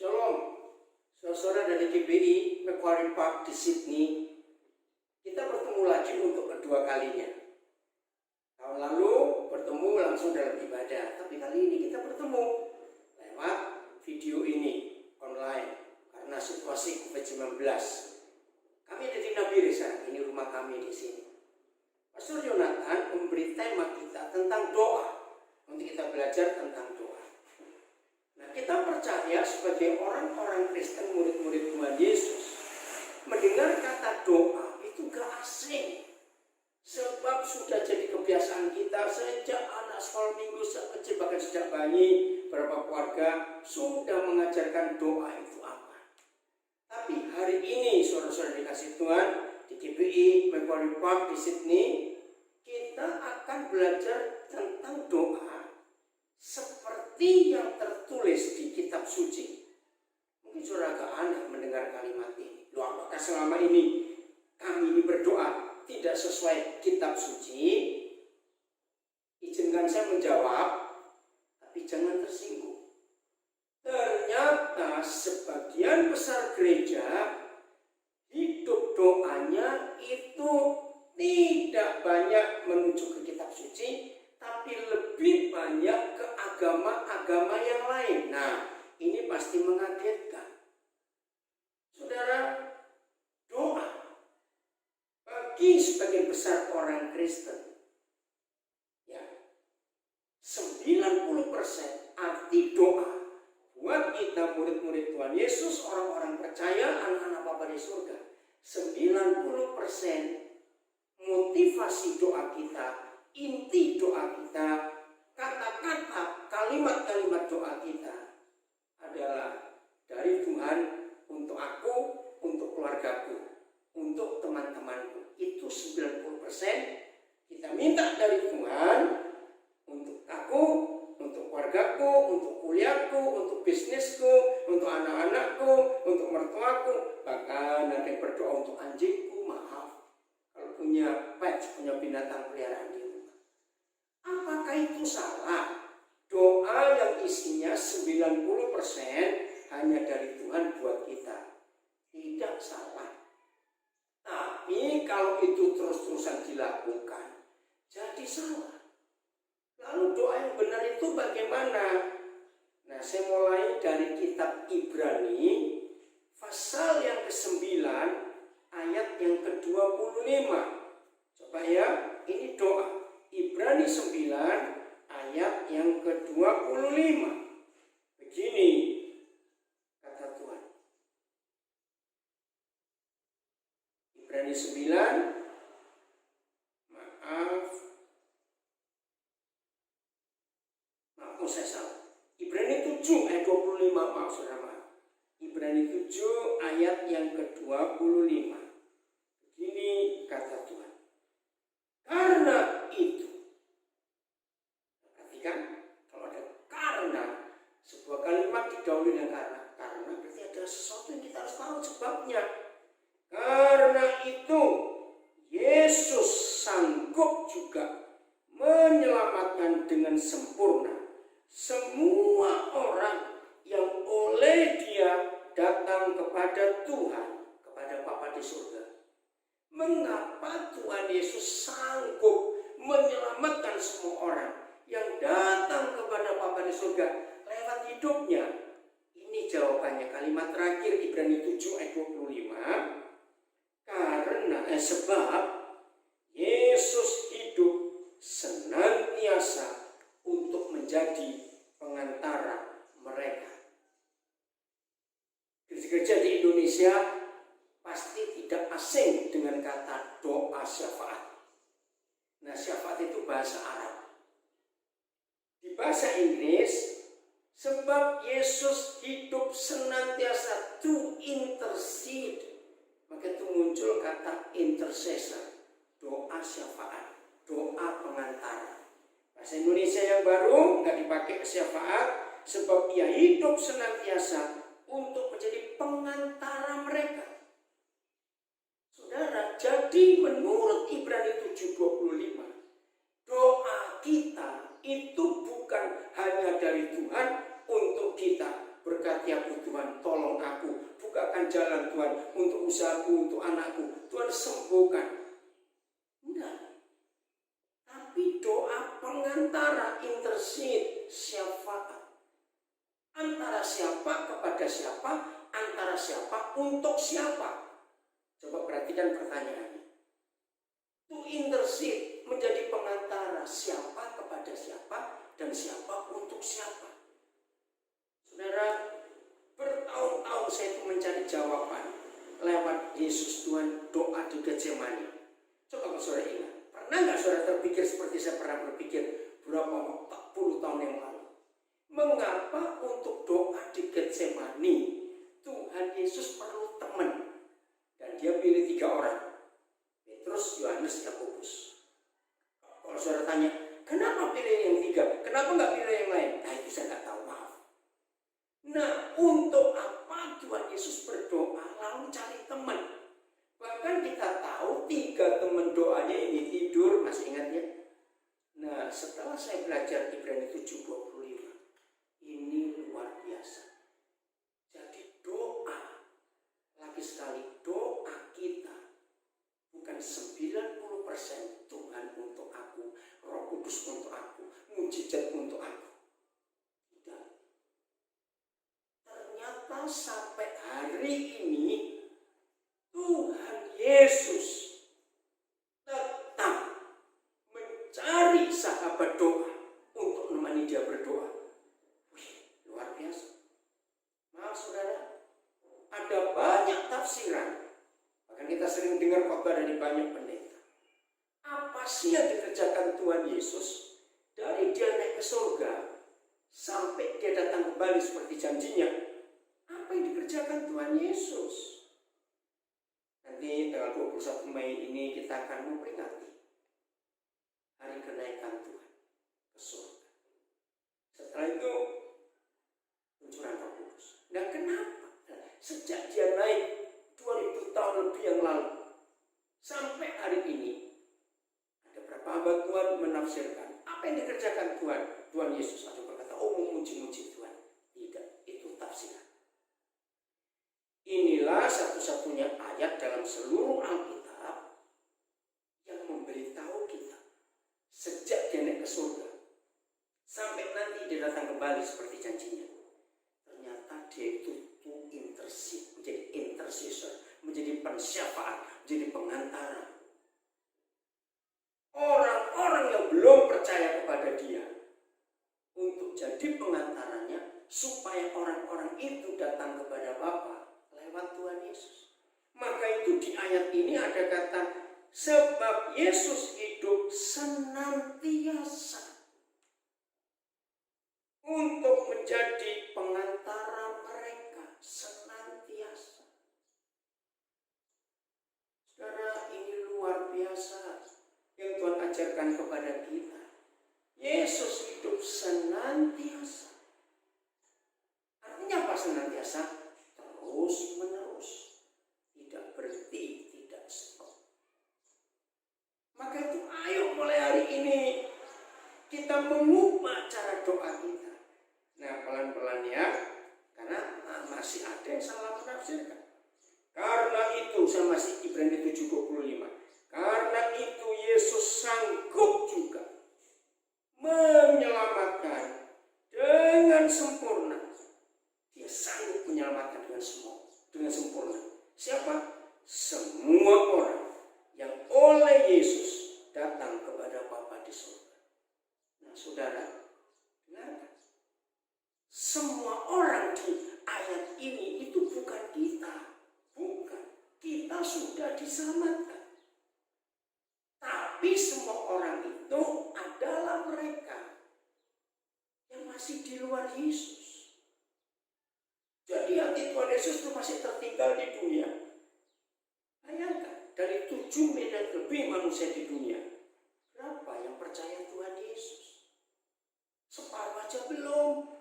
Shalom, saudara dari GBI Macquarie Park di Sydney. Kita bertemu lagi untuk kedua kalinya. Tahun lalu bertemu langsung dalam ibadah, tapi kali ini kita bertemu lewat video ini online karena situasi COVID-19. Kami ada di Nabire, ini rumah kami di sini. Pastor Yonatan memberi tema kita tentang doa, untuk kita belajar tentang doa. Nah, kita percaya sebagai orang-orang Kristen, murid-murid Tuhan Yesus, mendengar kata doa itu gak asing. Sebab sudah jadi kebiasaan kita sejak anak sekolah minggu kecil, bahkan sejak bayi, beberapa keluarga sudah mengajarkan doa itu apa. Tapi hari ini, saudara-saudara dikasih Tuhan, di GBI Macquarie Park di Sydney, kita akan belajar tentang doa seperti yang tertulis di kitab suci. Mungkin saudara agak aneh mendengar kalimat ini. Loh, apakah selama ini kami ini berdoa tidak sesuai kitab suci? Izinkan saya menjawab, tapi jangan tersinggung. Ternyata sebagian besar gereja hidup doanya itu tidak banyak menuju ke kitab suci, tapi lebih banyak ke agama-agama yang lain. Nah, ini pasti mengagetkan. Saudara, doa bagi sebagian besar orang Kristen, ya, 90% arti doa buat kita murid-murid Tuhan Yesus, orang-orang percaya, anak-anak Bapa di surga, 90% motivasi doa kita, inti doa kita, kata-kata, kalimat-kalimat doa kita adalah dari Tuhan untuk aku, untuk keluargaku, untuk teman-temanku. Itu 90% kita minta dari Tuhan untuk aku, untuk keluargaku, untuk kuliahku, untuk bisnisku, untuk anak-anakku, untuk mertuaku. Bahkan ada yang berdoa untuk anjingku, maaf, kalau punya pet, punya binatang peliharaan di rumah. Apakah itu salah? Doa yang isinya 90% hanya dari Tuhan buat kita. Tidak salah. Tapi kalau itu terus-terusan dilakukan, jadi salah. Lalu doa yang benar itu bagaimana? Nah, saya mulai dari kitab Ibrani, pasal yang ke-9, ayat yang ke-25. Coba ya, ini doa. Ibrani 9 ayat yang ke-25. Begini kata Tuhan. Ibrani 9, saya salah. Ibrani 7 ayat 25, maaf saudara. Ibrani 7 ayat yang ke-25. Begini kata Tuhan. Karena itu, perhatikan, kalau ada karena, sebuah kalimat didahului dengan karena berarti ada sesuatu yang kita harus tahu sebabnya. Karena itu, Yesus sanggup juga menyelamatkan dengan sempurna semua orang yang oleh Dia datang kepada Tuhan, kepada Bapa di surga. Mengapa Tuhan Yesus sanggup menyelamatkan semua orang yang datang kepada Bapa di surga lewat hidupnya? Ini jawabannya, kalimat terakhir Ibrani 7 ayat 25. Karena sebab Yesus hidup senantiasa untuk menjadi pengantara mereka. Gereja-gereja di Indonesia pasti tidak asing dengan kata doa syafaat. Nah, syafaat itu bahasa Arab. Di bahasa Inggris, sebab Yesus hidup senantiasa to intercede, maka itu muncul kata intercessor, doa syafaat, doa pengantara. Bahasa Indonesia yang baru nggak dipakai syafaat, sebab Ia hidup senantiasa untuk menjadi pengantara mereka. Saudara, jadi menurut Ibrani 7:25, doa kita itu bukan hanya dari Tuhan untuk kita. Berkati aku pekerjaanku Tuhan, tolong aku. Bukakan jalan Tuhan untuk usahaku, untuk anakku. Tuhan sembuhkan. Enggak. Tapi doa pengantara, intercede, syafaat. Antara siapa kepada siapa, antara siapa untuk siapa. Coba perhatikan pertanyaannya. To intercede, menjadi pengantara siapa kepada siapa dan siapa untuk siapa. Saudara, bertahun-tahun saya itu mencari jawaban lewat Yesus Tuhan, doa di Getsemani. Coba saudara ingat, pernah nggak saudara terpikir seperti saya pernah berpikir berapa puluh tahun yang lalu? Mengapa untuk doa di Getsemani Tuhan Yesus perlu teman? Dan dia pilih 3 orang, Petrus, Yohanes, Yakobus. Kalau saudara tanya, kenapa pilih yang 3? Kenapa nggak pilih yang lain? Nah itu saya nggak tahu, maaf. Nah, untuk apa Tuhan Yesus berdoa lalu cari teman? Bahkan kita tahu 3 teman doanya ini tidur, masih ingat ya? Nah, setelah saya belajar Ibrani 7:25, ini luar biasa. Jadi doa, lagi sekali doa kita bukan 90% Tuhan untuk aku, Roh Kudus untuk aku, mujizat untuk aku. Tidak. Ternyata sampai hari ini Tuhan Yesus tetap mencari sahabat doa untuk menemani dia berdoa. Wih, luar biasa. Maaf saudara, ada banyak tafsiran. Bahkan kita sering dengar khotbah dari banyak pendeta. Apa sih yang dikerjakan Tuhan Yesus dari dia naik ke surga sampai dia datang kembali seperti janjinya? Apa yang dikerjakan Tuhan Yesus? Nanti tanggal 21 Mei ini kita akan memperingati hari kenaikan Tuhan ke surga. Setelah itu kuncuran Roh Kudus. Nah kenapa? Sejak dia naik 2000 tahun lebih yang lalu sampai hari ini, ada berapa hamba Tuhan menafsirkan apa yang dikerjakan Tuhan Yesus. Ada berkata, oh memuji-muji Tuhan. Tidak, itu tafsiran. Inilah satu-satunya ayat dalam seluruh Alkitab yang memberitahu kita sejak dia naik ke surga sampai nanti dia datang kembali seperti janjinya. Ternyata dia itu intercede, menjadi intercessor, menjadi pensyafaat, menjadi pengantara. Orang-orang yang belum percaya kepada dia untuk jadi pengantaranya supaya orang-orang itu datang kepada Bapa lewat Tuhan Yesus. Maka itu di ayat ini ada kata sebab Yesus hidup senantiasa untuk menjadi pengantara mereka senantiasa. Saudara, ini luar biasa yang Tuhan ajarkan kepada kita. Yesus hidup senantiasa. Artinya apa senantiasa? Terus menerus, tidak berhenti, tidak stop. Maka itu ayo mulai hari ini kita mengubah cara doa kita. Nah pelan-pelan ya, karena masih ada yang salah menafsirkan. Karena itu saya masih Ibrani 7:25. Karena itu Yesus sanggup juga menyelamatkan dengan sempurna. Dia sanggup menyelamatkan dengan sempurna. Siapa? Semua orang yang oleh Yesus datang kepada Bapa di surga. Nah, saudara, dengarkan. Semua orang di ayat ini itu bukan kita. Bukan. Kita sudah diselamatkan. Tapi semua orang itu adalah mereka yang masih di luar Yesus. Jadi hati Tuhan Yesus itu masih tertinggal di dunia. Bayangkan, dari 7 miliar lebih manusia di dunia, berapa yang percaya Tuhan Yesus? Separuh aja belum.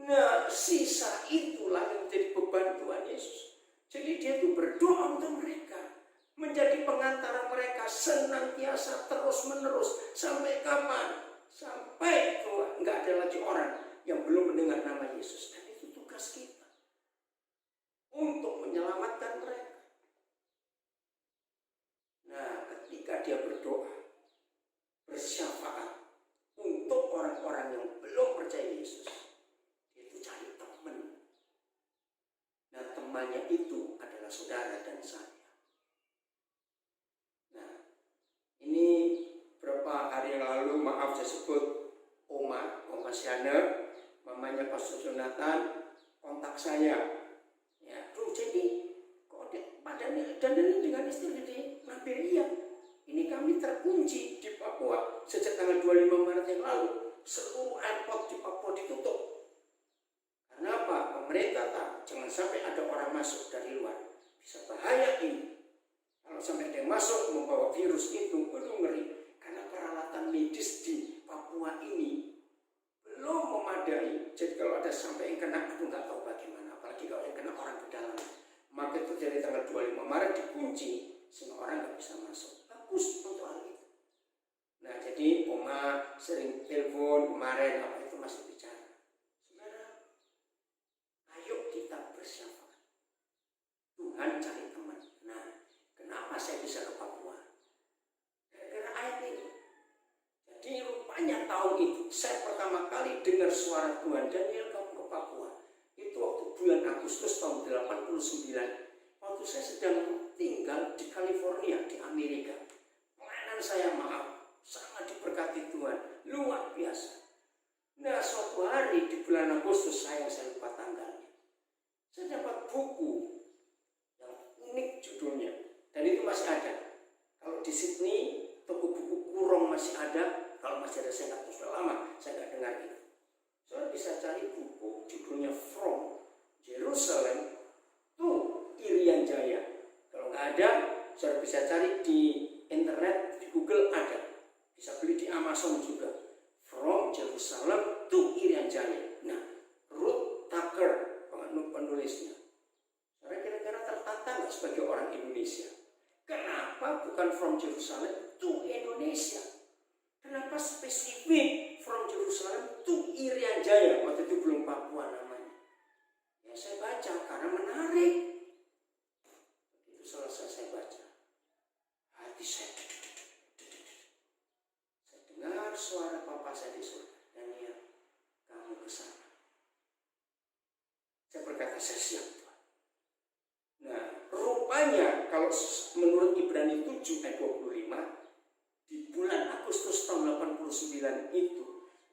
Nah, sisa itulah yang menjadi beban Tuhan Yesus. Jadi dia itu berdoa untuk mereka, menjadi pengantara mereka senantiasa terus menerus. Sampai kapan? Sampai tua, nggak ada lagi orang yang belum mendengar nama Yesus. Dan itu tugas kita untuk menyelamatkan mereka. Nah, ketika dia berdoa, bersyafaat untuk orang-orang yang belum percaya Yesus, dia itu cari teman. Nah, temannya itu adalah saudara dan saya. Nah, ini beberapa hari yang lalu, maaf saya sebut Oma Siana, mamanya Pastor Jonathan, kontak saya. Ya, Bro, jadi kok dan ini dengan istri di Liberia. Ini kami terkunci di Papua sejak tanggal 25 Maret yang lalu. Seluruh airport di Papua ditutup. Karena apa? Pemerintah tahu jangan sampai ada orang masuk dari luar. Bisa bahaya ini. Kalau sampai ada yang masuk membawa virus itu, ngeri. Karena peralatan medis di Papua ini belum memadai. Jadi kalau ada sampai yang kena, aku nggak tahu bagaimana. Apalagi kalau yang kena orang ke dalam. Maka itu dari tanggal 25 Maret dikunci. Semua orang nggak bisa masuk. Bagus untuk hal itu. Nah, jadi Oma sering telepon kemarin, apa itu masih bicara. Saudara, ayo kita bersyafaat. Tuhan cari teman. Nah, kenapa saya bisa ke Papua? Gara-gara ayat ini. Jadi rupanya tahun itu saya pertama kali dengar suara Tuhan, Daniel kamu ke Papua. Itu waktu bulan Agustus tahun 89. Waktu saya sedang tinggal di California, di Amerika. Pelayanan saya sangat diberkati Tuhan, luar biasa. Nah, suatu hari di bulan Agustus saya lupa tanggalnya. Saya dapat buku yang unik judulnya, dan itu masih ada. Kalau di Sydney, toko buku kurung masih ada. Kalau masih ada, saya nggak tahu, sudah lama saya nggak dengar itu. Saya bisa cari buku judulnya From Jerusalem to Irian Jaya. Kalau nggak ada, saya bisa cari di internet, di Google ada. Bisa beli di Amazon juga. From Jerusalem to Irian Jaya. Nah, Ruth Tucker penulisnya. Saya kira-kira tertantang nggak sebagai orang Indonesia? Kenapa bukan From Jerusalem to Indonesia? Kenapa spesifik From Jerusalem to Irian Jaya? Waktu itu belum Papua namanya. Ya, saya baca karena menarik. Begitu selesai saya baca, hati saya dengar suara papa saya di surga. Daniel, kamu ke sana. Saya berkata, saya siap Tuhan. Nah, rupanya kalau menurut Ibrani 7 ayat 25, di bulan Agustus tahun 89 itu,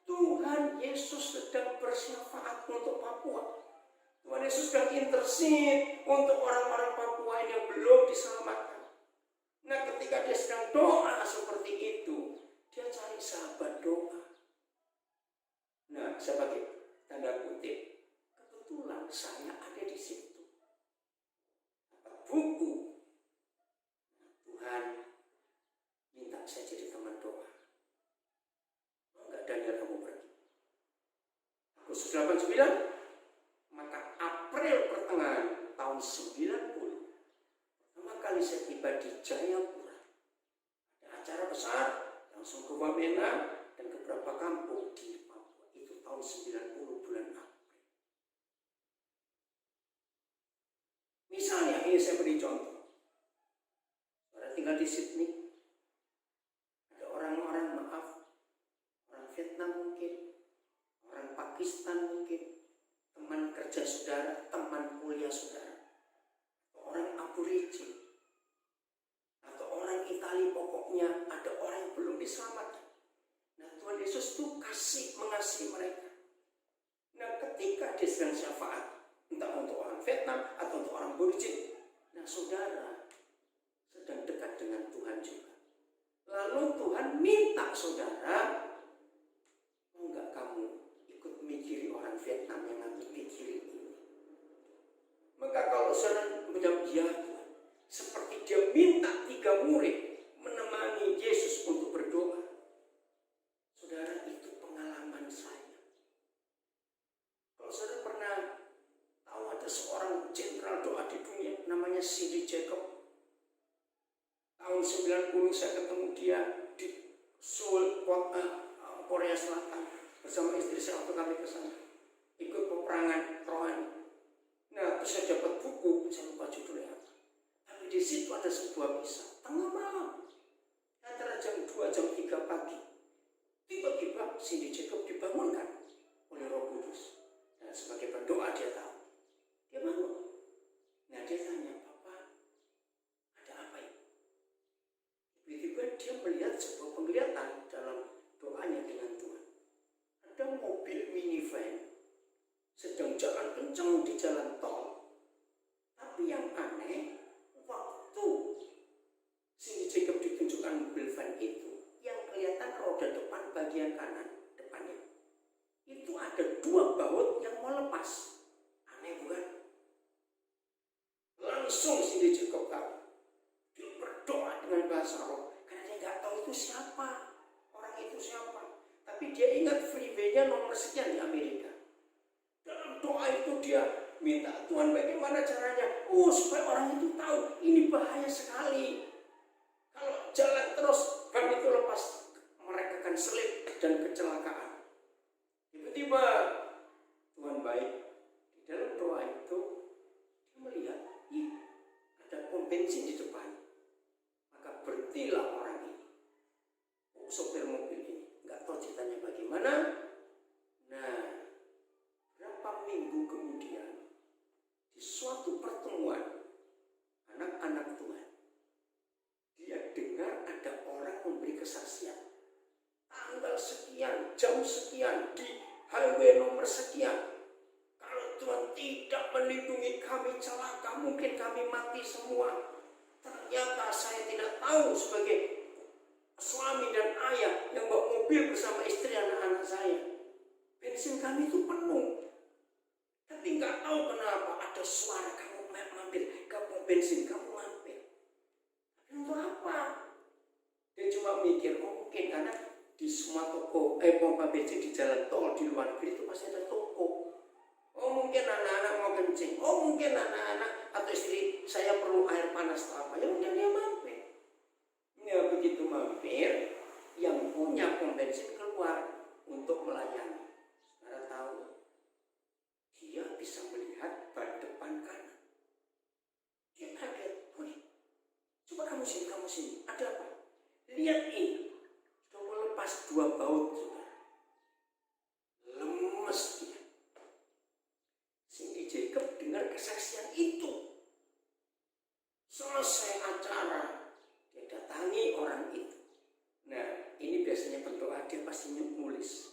Tuhan Yesus sedang bersyafaat untuk Papua. Tuhan Yesus sedang intercede untuk orang-orang Papua yang belum diselamatkan. Nah, ketika dia sedang doa seperti itu, dia cari sahabat doa. Nah, sebagai tanda kutip, kebetulan saya ada di situ. Buku. Nah, Tuhan minta saya jadi teman doa. Enggak, Daniel, kamu pergi. Agustus 89, maka April pertengahan tahun 90, pertama kali saya tiba di Jayapura. Ada acara besar, langsung ke Wamena dan ke beberapa kampung di Papua. Itu tahun 90 bulan April. Misalnya, ini saya beri contoh. Saya tinggal di Sydney. Ada orang-orang, orang Vietnam mungkin, orang Pakistan mungkin, teman kerja saudara, teman kuliah saudara, orang Aborigin, atau orang Itali, pokoknya ada orang yang belum diselamatkan. Nah, Tuhan Yesus itu mengasihi mereka. Nah, ketika dia sedang syafaat, entah untuk orang Vietnam atau untuk orang Aborigin, nah saudara sedang dekat dengan Tuhan juga. Lalu Tuhan minta saudara, mau nggak kamu ikut mikiri orang Vietnam yang nanti mikiri ini? Maka kalau saudara menjawab ya Tuhan, seperti dia minta 3 murid menemani Yesus untuk berdoa. Saudara, itu pengalaman saya. Kalau saudara pernah tahu ada seorang jenderal doa di dunia namanya C.D. Jacob. Tahun 90 saya ketemu dia di Seoul, Korea Selatan bersama istri saya waktu kami ke sana. peperangan rohani. Nah, saya dapat buku, saya lupa judulnya apa. Tapi di situ ada sebuah kisah tengah malam, antara jam 2 jam 3 pagi. Tiba-tiba Cindy Jacob dibangunkan oleh Roh Kudus. Dan sebagai pendoa dia tahu. Dia bangun. Nah, dia tanya, "Papa, ada apa ini?" Tiba-tiba dia melihat sebuah penglihatan dalam doanya dengan Tuhan. Ada mobil minivan sedang jalan kencang di jalan tol. Tapi yang aneh, waktu Cindy Jacob ditunjukkan mobil van itu, yang kelihatan roda depan bagian kanan depannya, itu ada 2 baut yang mau lepas. Aneh bukan? Langsung Cindy Jacob tahu. Dia berdoa dengan bahasa roh, karena dia nggak tahu itu siapa, orang itu siapa. Tapi dia ingat freeway-nya nomor sekian di Amerika. Dalam doa itu dia minta, "Tuhan, bagaimana caranya? Supaya orang itu tahu ini bahaya sekali. Kalau jalan terus, ban itu lepas, mereka akan selip dan kecelakaan." Tiba-tiba Tuhan baik. Di dalam doa itu dia melihat, ada pom bensin di depan. Maka berhentilah orang ini, sopir mobil ini. Nggak tahu ceritanya bagaimana. Nah, berapa minggu kemudian, di suatu pertemuan anak-anak Tuhan, dia dengar ada orang memberi kesaksian. Tanggal sekian, jam sekian, di highway nomor sekian, kalau Tuhan tidak melindungi kami, celaka, mungkin kami mati semua. Ternyata saya tidak tahu sebagai suami dan ayah yang bawa mobil bersama istri anak-anak saya, bensin kami itu penuh. Tapi nggak tahu kenapa ada suara, "Kamu mampir, kamu bensin, kamu mampir." Untuk apa? Dia cuma mikir, mungkin karena di semua toko, pompa bensin di jalan tol di luar negeri itu pasti ada toko. Mungkin anak-anak mau kencing. Mungkin anak-anak atau istri saya perlu air panas atau apa. Ya udah dia mampir. Ya begitu mampir, yang punya pom bensin keluar untuk melayani. Saudara tahu, dia bisa melihat ban depan kanan. Dia kaget, coba kamu sini, ada apa? Lihat ini, sudah melepas 2 baut, saudara. Lemes dia. Cindy Jacob dengar kesaksian itu. Selesai acara, dia datangi orang itu. Nah, ini biasanya berdoa, dia pasti nulis.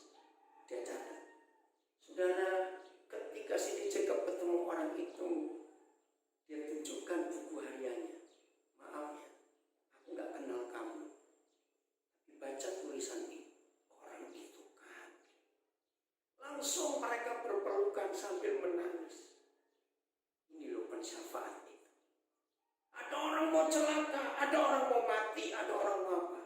Dia catat. Saudara, ketika Cindy Jacob ketemu orang itu, dia tunjukkan buku hariannya. "Maaf ya, aku nggak kenal kamu. Tapi baca tulisan ini, orang itu kaget." Langsung mereka berpelukan sambil menangis. Ini loh pensyafaat itu. Ada orang mau celaka, ada orang mau mati, ada orang mau apa.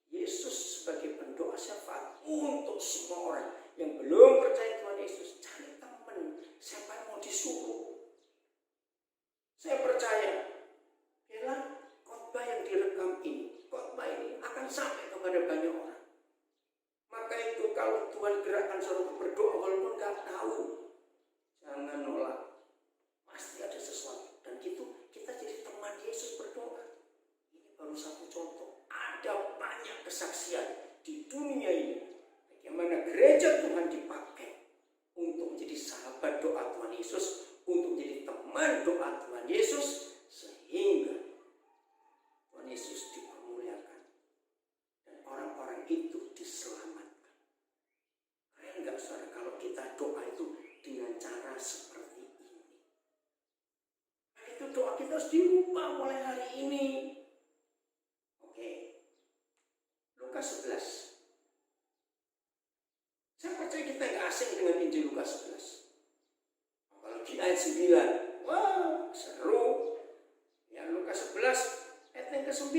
Yesus sebagai pendoa syafaat untuk semua orang yang belum percaya Tuhan Yesus, cari teman, siapa yang mau disuruh. Saya percaya, biarlah khotbah yang direkam ini, khotbah ini akan sampai kepada banyak orang. Maka itu kalau Tuhan gerakkan saudara berdoa walaupun nggak tahu, jangan nolak. Pasti ada sesuatu. Dan itu kita jadi teman Yesus berdoa. Ini baru satu contoh. Ada banyak kesaksian di dunia ini. Bagaimana gereja Tuhan dipakai untuk menjadi sahabat doa Tuhan Yesus, untuk menjadi teman doa Tuhan Yesus, sehingga Tuhan Yesus dipermuliakan dan orang-orang itu diselamatkan. Keren nggak saudara kalau kita doa itu dengan cara seperti ini? Nah, itu doa kita harus dirubah mulai hari ini. Oke, Lukas 11. Saya percaya kita nggak asing dengan Injil Lukas 11. Apalagi ayat 9. Wah, seru. Ya, Lukas 11 ayat yang ke-9.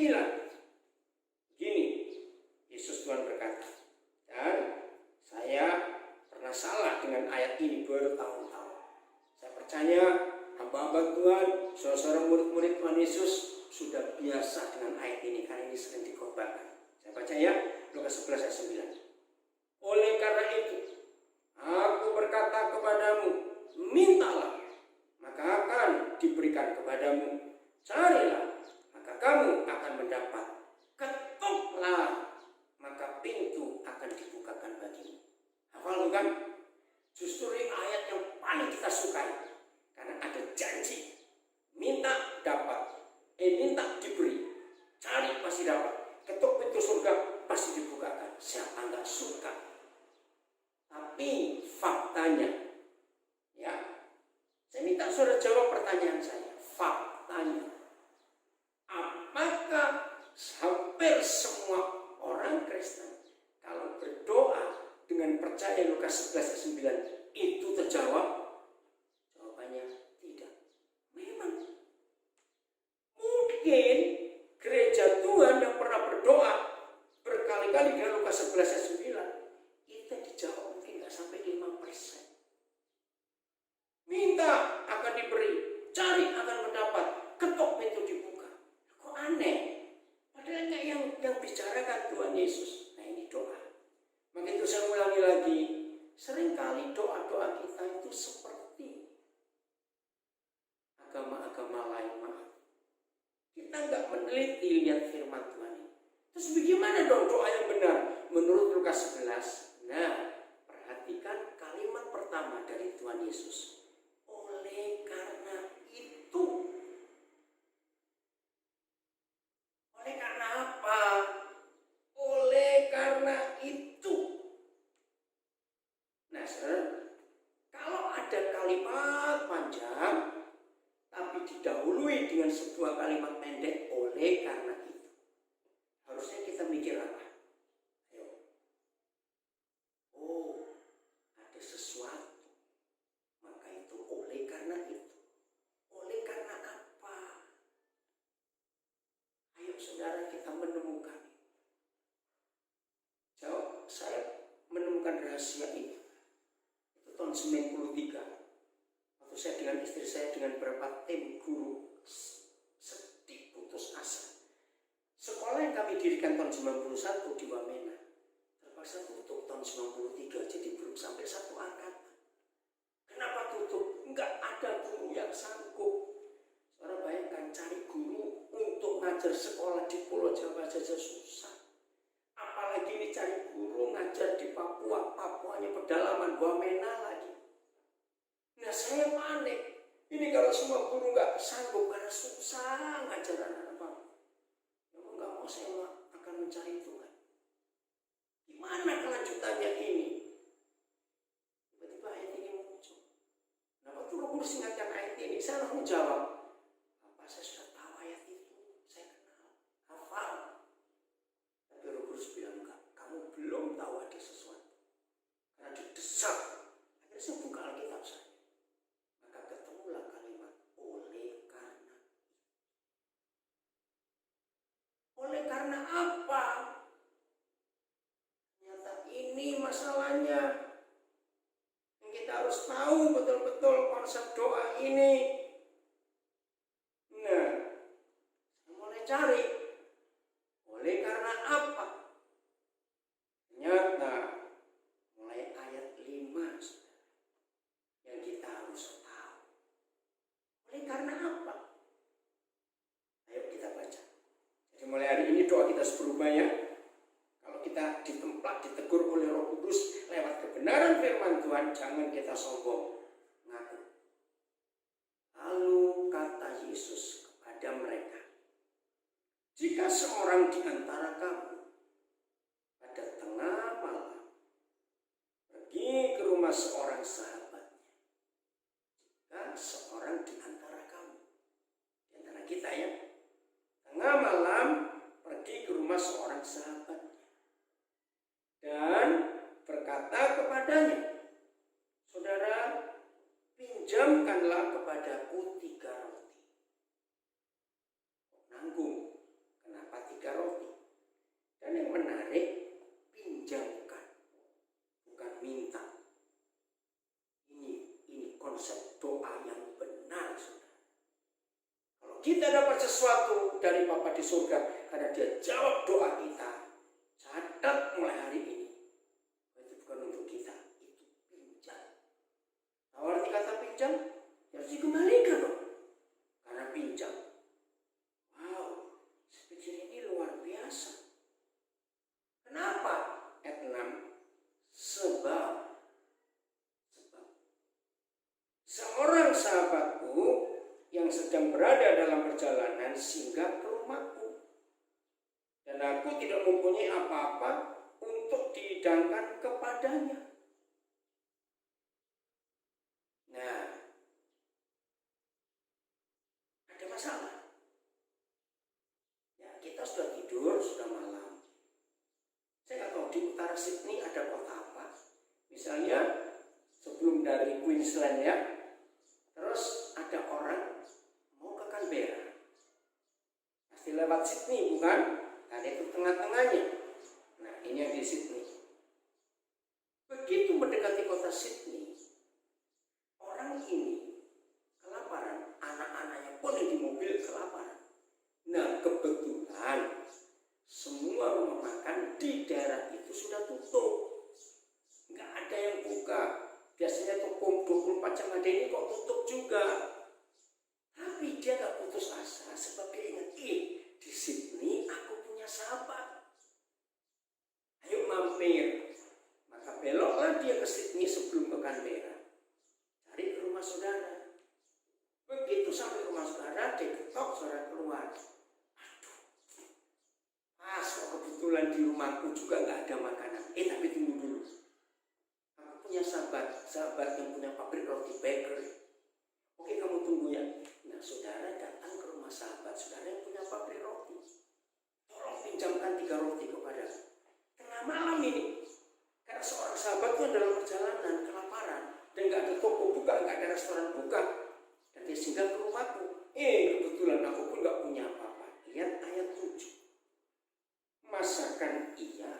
Begini, Yesus Tuhan berkata, dan saya pernah salah dengan ayat ini bertahun-tahun. Saya percaya hamba-hamba Tuhan, saudara murid-murid Tuhan Yesus sudah biasa dengan ayat ini karena ini sering dikhotbahkan. Saya baca ya, Lukas 11 ayat 9. Oleh karena itu, aku berkata kepadamu, kita sukai. Karena ada janji. Minta dapat. Minta diberi. Cari pasti dapat. Ketuk pintu surga pasti dibukakan. Siapa nggak suka? Tapi faktanya, ya, saya minta saudara jawab pertanyaan saya. Faktanya, apakah hampir semua orang Kristen kalau berdoa dengan percaya Lukas 11 ayat 9 itu terjawab? Jawabannya tidak. Memang mungkin gereja Tuhan yang pernah berdoa berkali-kali dengan Lukas 11 ayat 9 itu dijawab mungkin nggak sampai 5%. Minta akan diberi, cari akan mendapat, ketuk pintu dibuka. Kok aneh? Padahal yang bicarakan Tuhan Yesus. Nah ini doa. Maka itu saya ulangi lagi, seringkali doa-doa kita itu seperti agama-agama lain. Maaf, kita nggak meneliti lihat firman Tuhan ini. Terus bagaimana dong doa yang benar menurut Lukas 11? Nah, perhatikan kalimat pertama dari Tuhan Yesus. Oleh karena itu. Oleh karena apa? Oleh karena itu. Nah, saudara, kalau ada kalimat panjang tapi didahului dengan sebuah kalimat pendek, oleh karena itu, harusnya kita mikir apa? Ayo. Oh, ada sesuatu. Maka itu oleh karena itu. Oleh karena apa? Ayo saudara, kita menemukan. Jawab, saya menemukan rahasia ini. Itu tahun 93. Waktu saya dengan istri saya dengan beberapa tim guru sedih putus asa. Sekolah yang kami dirikan tahun 91 di Wamena terpaksa tutup tahun 93, jadi belum sampai satu angkatan. Kenapa tutup? Enggak ada guru yang sanggup. Saudara bayangkan cari guru untuk ngajar sekolah di Pulau Jawa saja susah. Apalagi ini cari guru ngajar di Papua. Papuanya pedalaman, Wamena lagi. Nah saya panik. Ini kalau semua guru nggak sanggup karena susah ngajar anak-anak Papua. Ya nggak mau, saya akan mencari Tuhan. Gimana kelanjutannya ini? Tiba-tiba ayat ini muncul. Nah waktu Roh Kudus ingatkan ayat ini, saya langsung jawab. Apa saya sudah tahu ayat itu? Saya kenal, hafal. Tapi Roh Kudus bilang enggak. Kamu belum tahu ada sesuatu. Karena didesak. Akhirnya saya buka Alkitab saya. Maka ketemulah kalimat oleh karena. Oleh karena apa? Ternyata ini masalahnya. Yang kita harus tahu betul-betul konsep doa ini. Nah, saya mulai cari. Oleh karena apa? Ternyata mulai ayat 5 yang kita harus tahu. Oleh karena apa? Ayo kita baca. Jadi mulai hari ini doa kita harus berubah ya. Kalau kita ditemplak, ditegur oleh Roh Kudus lewat kebenaran firman Tuhan, jangan kita sombong, ngaku. Lalu kata Yesus kepada mereka, jika seorang di antara kamu pada tengah malam pergi ke rumah seorang sahabatnya, jika seorang di antara kamu, di antara kita ya, tengah malam pergi ke rumah seorang sahabatnya dan berkata kepadanya, saudara, pinjamkanlah kepadaku 3 roti. Nanggung, kenapa 3 roti? Dan yang menarik, pinjamkan, bukan minta. Ini konsep doa yang benar, saudara. Kalau kita dapat sesuatu dari Bapa di surga, karena Dia jawab doa kita, catat mulai hari ini. Itu bukan untuk kita, itu pinjam. Tahu arti kata pinjam? Harus dikembalikan dong. Karena pinjam. Wow, saya pikir ini luar biasa. Kenapa? Ayat 6. Sebab seorang sahabatku yang sedang berada dalam perjalanan singgah ke rumahku, dan aku tidak mempunyai apa-apa untuk dihidangkan kepadanya. Nah, ada masalah. Ya, kita sudah tidur, sudah malam. Saya nggak tahu di utara Sydney ada kota apa. Misalnya sebelum dari Queensland ya, terus ada orang mau ke Canberra. Pasti lewat Sydney bukan? Nah, itu tengah-tengahnya. Nah, ini yang di Sydney. Begitu mendekati kota Sydney, orang ini kelaparan, anak-anaknya pun yang di mobil kelaparan. Nah, kebetulan semua rumah makan di daerah itu sudah tutup, nggak ada yang buka. Biasanya toko 24 jam ada, ini kok tutup juga. Tapi dia nggak putus asa, sebab dia ingat, di Sydney aku punya sahabat. Ayo mampir. Maka beloklah dia ke Sydney sebelum ke Canberra, cari ke rumah saudara. Begitu sampai rumah saudara, dia ketok, saudara keluar. Aduh, pas kebetulan di rumahku juga nggak ada makanan. Tapi tunggu dulu. Aku punya sahabat yang punya pabrik roti bakery. Oke, kamu tunggu ya. Nah, saudara datang ke rumah sahabat saudara yang punya pabrik roti. Tolong pinjamkan 3 roti kepada tengah malam ini. Karena seorang sahabat itu dalam perjalanan kelaparan dan nggak ada toko buka, nggak ada restoran buka, dan dia singgah ke rumahku. Kebetulan aku pun nggak punya apa-apa. Lihat ayat 7. Masakan ia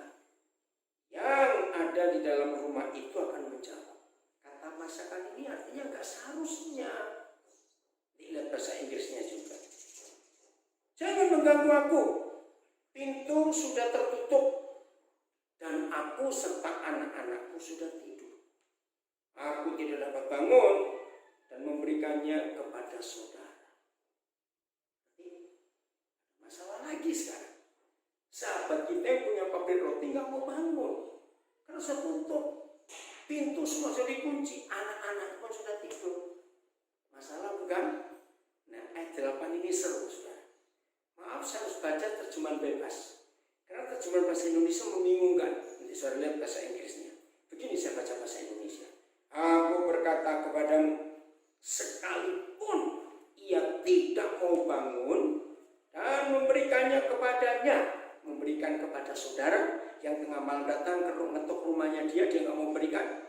yang ada di dalam rumah itu akan menjawab. Kata masakan ini artinya nggak seharusnya. Lihat bahasa Inggrisnya juga. Jangan mengganggu aku. Pintu sudah tertutup dan aku serta anak-anakku sudah tidur. Aku tidak dapat bangun dan memberikannya kepada saudara. Jadi, masalah lagi sekarang. Sahabat kita yang punya pabrik roti nggak mau bangun karena sudah tutup. Pintu semua sudah dikunci, anak-anak pun sudah tidur. Masalah bukan? Nah, ayat 8 ini seru, saudara. Maaf, saya harus baca terjemahan bebas. Karena terjemahan bahasa Indonesia membingungkan. Nanti saudara lihat bahasa Inggrisnya. Begini saya baca bahasa Indonesia. Aku berkata kepadamu, sekalipun ia tidak mau bangun dan memberikannya kepadanya, memberikan kepada saudara yang tengah malam datang ke ngetok rumahnya dia nggak mau berikan.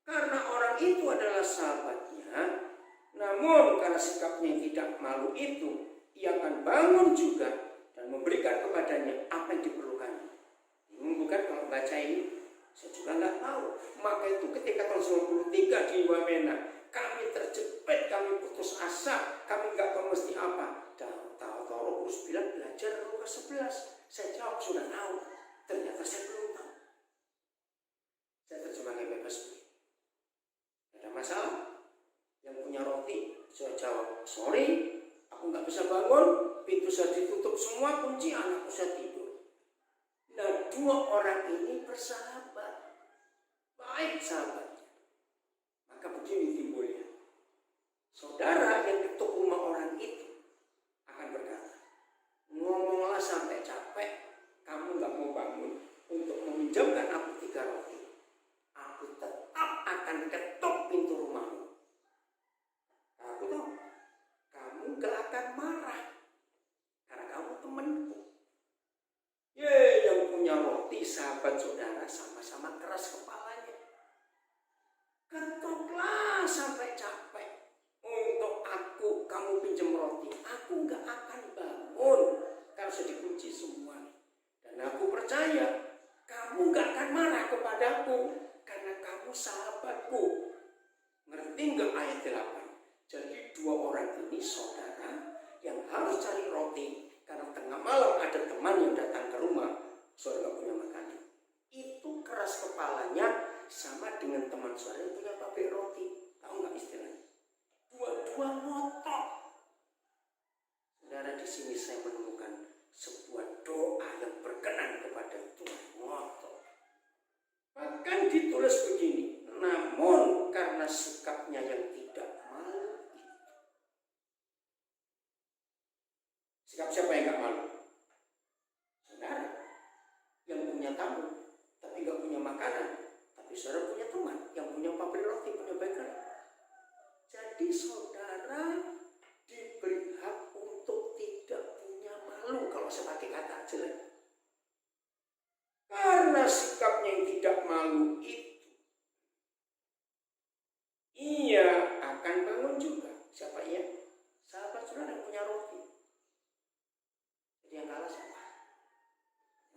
Karena orang itu adalah sahabatnya, namun karena sikapnya yang tidak malu itu, ia akan bangun juga dan memberikan kepadanya apa yang diperlukannya. Bukan kalau baca ini, saya juga nggak tahu. Maka itu ketika tahun 93 di Wamena, kami terjepit, kami putus asa, kami nggak tahu mesti apa. Tahu-tahu terus bilang belajar Lukas 11. Saya jawab sudah tahu. Ternyata saya belum tahu. Saya terjemahkan bebas. Ada masalah? Yang punya roti, saya jawab, sorry, aku nggak bisa bangun, pintu saya ditutup semua, kunci, anakku saya tidur. Nah, 2 orang ini bersahabat, baik sahabatnya. Maka begini timbulnya, saudara yang ketuk rumah orang itu akan berkata, ngomonglah sampai capek, kamu nggak mau bangun untuk meminjamkan aku 3 roti. Aku tetap akan ketuk pintu rumahmu. Aku tahu kamu gak akan marah karena kamu temanku. Yang punya roti sahabat saudara sama-sama keras kepalanya. Ketuklah sampai capek untuk aku, kamu pinjam roti. Aku gak akan bangun karena sudah dikunci semua. Dan aku percaya kamu gak akan marah kepadaku karena kamu sahabatku. Ngerti gak ayat 8? Jadi 2 orang ini saudara yang harus cari roti karena tengah malam ada teman yang datang ke rumah, saudara gak punya makanan. Itu keras kepalanya sama dengan teman saudara yang punya pabrik roti. Tahu gak istilahnya? Dua-dua ngotot. Saudara, di sini saya menemukan sebuah doa yang berkenan kepada Tuhan. Ngotot. Bahkan ditulis begini, namun karena sikapnya yang tidak Jadi saudara diberi hak untuk tidak punya malu, kalau saya pakai kata jelek. Karena sikapnya yang tidak malu itu, ia akan bangun juga. Siapa ia? Sahabat saudara yang punya roti. Jadi yang kalah siapa?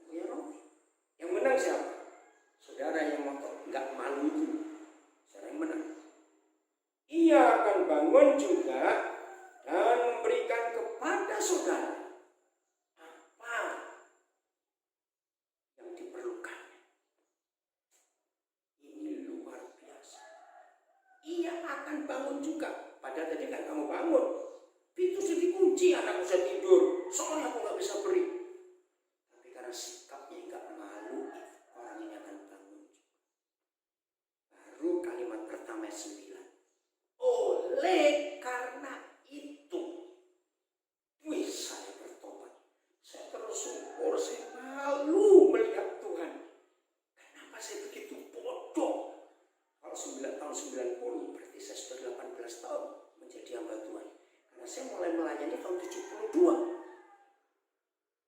Yang punya roti. Yang menang siapa? Saudara yang ngotot, nggak malu itu. Saudara yang menang. Ia akan bangun juga dan memberikan kepada saudara apa yang diperlukan. Ini luar biasa. Ia akan bangun juga. Padahal tadi kan kamu bangun, pintu sudah dikunci, anakku sudah tidur, soalnya aku nggak bisa beri. Tapi karena sikapnya nggak malu, orang ini akan bangun juga. Baru kalimat pertama 9. Oleh karena itu, wih, saya bertobat. Saya tersyukur, saya malu melihat Tuhan. Kenapa saya begitu bodoh? Kalau 9 tahun 90, berarti saya sudah 18 tahun menjadi hamba Tuhan. Karena saya mulai melayani tahun 72.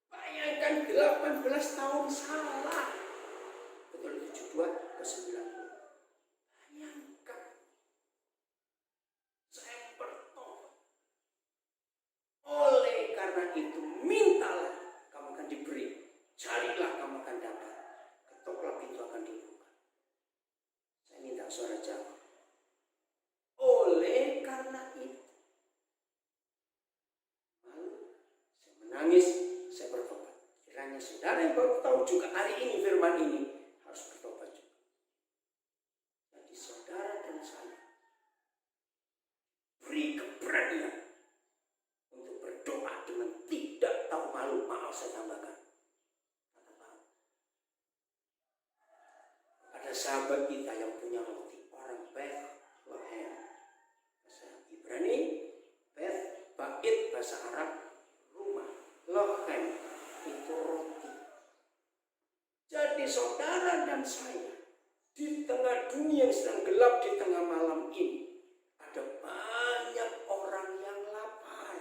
Bayangkan 18 tahun salah. Betul, 72 ke 90. Bayangkan. Saya bertobat. Oleh karena itu, mintalah, kamu akan diberi. Carilah, kamu akan dapat. Ketoklah, pintu akan dibuka. Saya minta suara jawab. Oleh karena itu, lalu saya menangis, saya bertobat. Kiranya saudara yang baru tahu juga hari ini firman ini harus bertobat juga. Jadi saudara dan saya beri keberanian untuk berdoa dengan tidak tahu malu. Maaf saya tambahkan kata tahu. Ada sahabat kita yang punya roti, orang Bethlehem, bahasa Ibrani Beth, Bait, bahasa Arab rumah, Lohem itu roti. Jadi saudara dan saya di tengah dunia yang sedang gelap, di tengah malam ini, ada banyak orang yang lapar.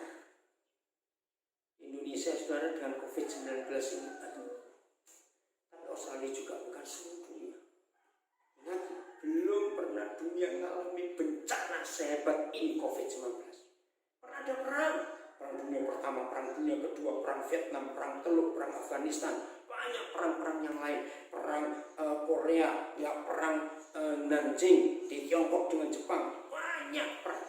Indonesia saudara dengan COVID-19 ini, tapi Australia juga bukan seluruh dunia. Ingat, belum pernah dunia mengalami bencana sehebat ini COVID-19. Pernah ada perang dunia pertama, perang dunia kedua, perang Vietnam, perang Teluk, perang Afghanistan, banyak perang-perang yang lain, perang Korea, ya perang Nanjing di Tiongkok dengan Jepang, banyak perang.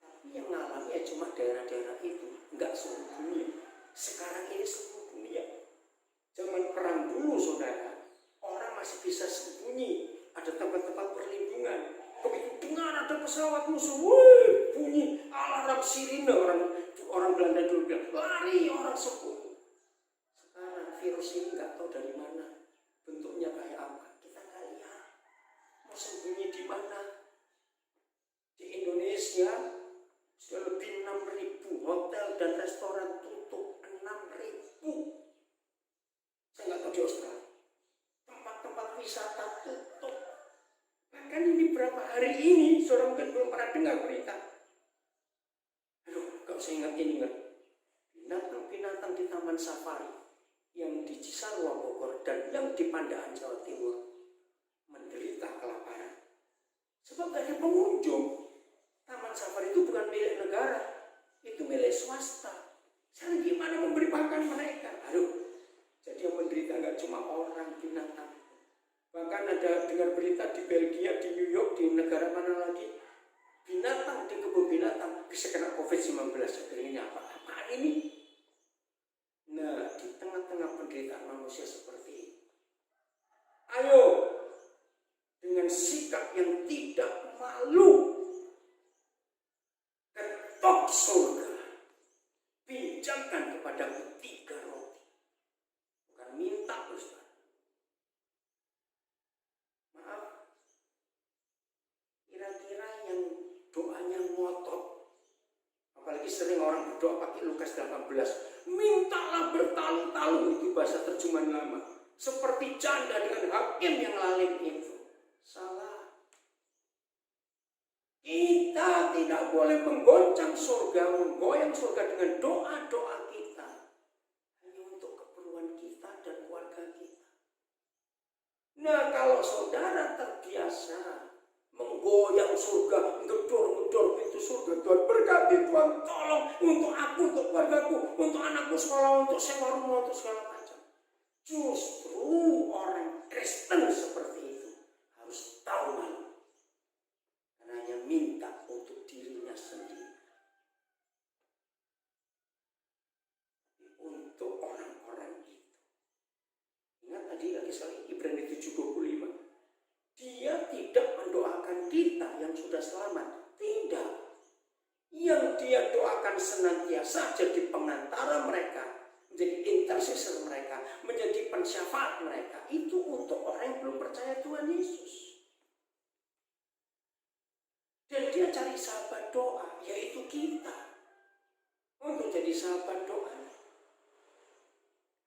Tapi yang mengalami ya cuma daerah-daerah itu, enggak seluruh dunia. Sekarang ini seluruh dunia. Zaman perang dulu saudara, orang masih bisa sembunyi, ada tempat-tempat perlindungan. Begitu dengar ada pesawat musuh, wih, bunyi alarm sirine, orang Belanda dulu bilang, lari, orang sembunyi. Sekarang virus ini nggak tahu dari mana, bentuknya kayak apa, kita nggak lihat. Mau sembunyi di mana? Di Indonesia sudah lebih 6.000 hotel dan restoran tutup, 6.000. Saya nggak tahu di Australia. Tempat-tempat wisata tutup. Bahkan ini berapa hari ini, saudara mungkin belum pernah dengar berita. Aduh, kalau saya ingat. Binatang-binatang di Taman Safari yang di Cisarua Bogor dan yang di Pandaan Jawa Timur menderita kelaparan. Sebab gak ada pengunjung. Taman Safari itu bukan milik negara, itu milik swasta. Sekarang gimana memberi makan mereka? Aduh, jadi yang menderita gak cuma orang, binatang. Bahkan ada dengar berita di Belgia, di New York, di negara mana lagi, binatang di kebun binatang bisa kena COVID-19. Ini apa-apaan ini? Nah, di tengah-tengah penderitaan manusia seperti ini, ayo dengan sikap yang tidak malu, ketok surga, pinjamkan kepadaku 3 roti. Bukan minta, Ustaz. Maaf, kira-kira yang doanya ngotot, apalagi sering orang berdoa pakai Lukas 18, mintalah bertalu-talu, itu bahasa terjemahan lama, seperti janda dengan hakim yang lalim itu. Salah. Kita Kita tidak boleh menggoncang surga, menggoyang surga dengan doa-doa kita. Hanya untuk keperluan kita dan keluarga kita. Nah, kalau saudara terbiasa menggoyang surga, ngedor-ngedor pintu surga, Tuhan berkati, Tuhan tolong untuk aku, untuk keluargaku, untuk anakku sekolah, untuk sewa rumah, untuk segala macam. Justru orang Kristen seperti itu harus tahu malu. Karena hanya minta untuk dirinya sendiri. Untuk orang-orang itu. Ingat tadi lagi sekali Ibrani 7:25. Dia tidak mendoakan kita yang sudah selamat. Tidak. Yang dia doakan senantiasa jadi pengantara mereka, menjadi intercessor mereka, menjadi pensyafaat mereka. Itu untuk orang yang belum percaya Tuhan Yesus. Dan dia cari sahabat doa, yaitu kita. Untuk jadi sahabat doa.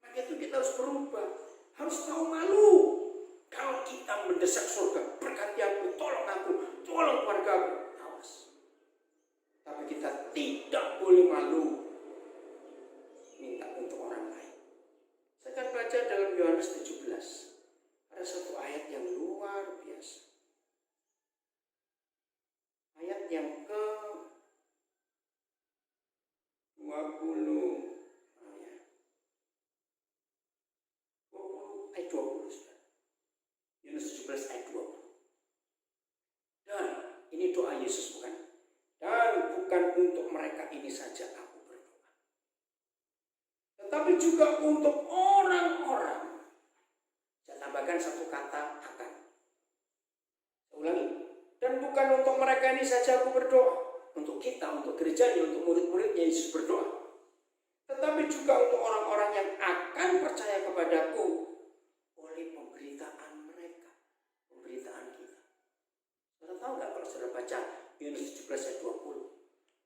Maka itu kita harus berubah. Harus tahu malu. Kalau kita mendesak surga, berkati aku, tolong keluarga aku. Awas. Tapi kita tidak boleh malu minta untuk orang lain. Saya akan baca dalam Yohanes 17. Ada satu ayat yang luar biasa. Ayat yang ke 20 ayat 20. Yohanes 17 ayat 20. Dan ini doa Yesus bukan? Dan bukan untuk mereka ini saja aku berdoa, tetapi juga untuk orang-orang. Saya tambahkan satu kata akan. Saya ulangi. Dan bukan untuk mereka ini saja aku berdoa. Untuk kita, untuk gerejanya, untuk murid-muridnya Yesus berdoa. Tetapi juga untuk orang-orang yang akan percaya kepadaku oleh pemberitaan mereka. Pemberitaan kita. Saudara tahu nggak kalau saudara baca Yohanes 17 ayat 20?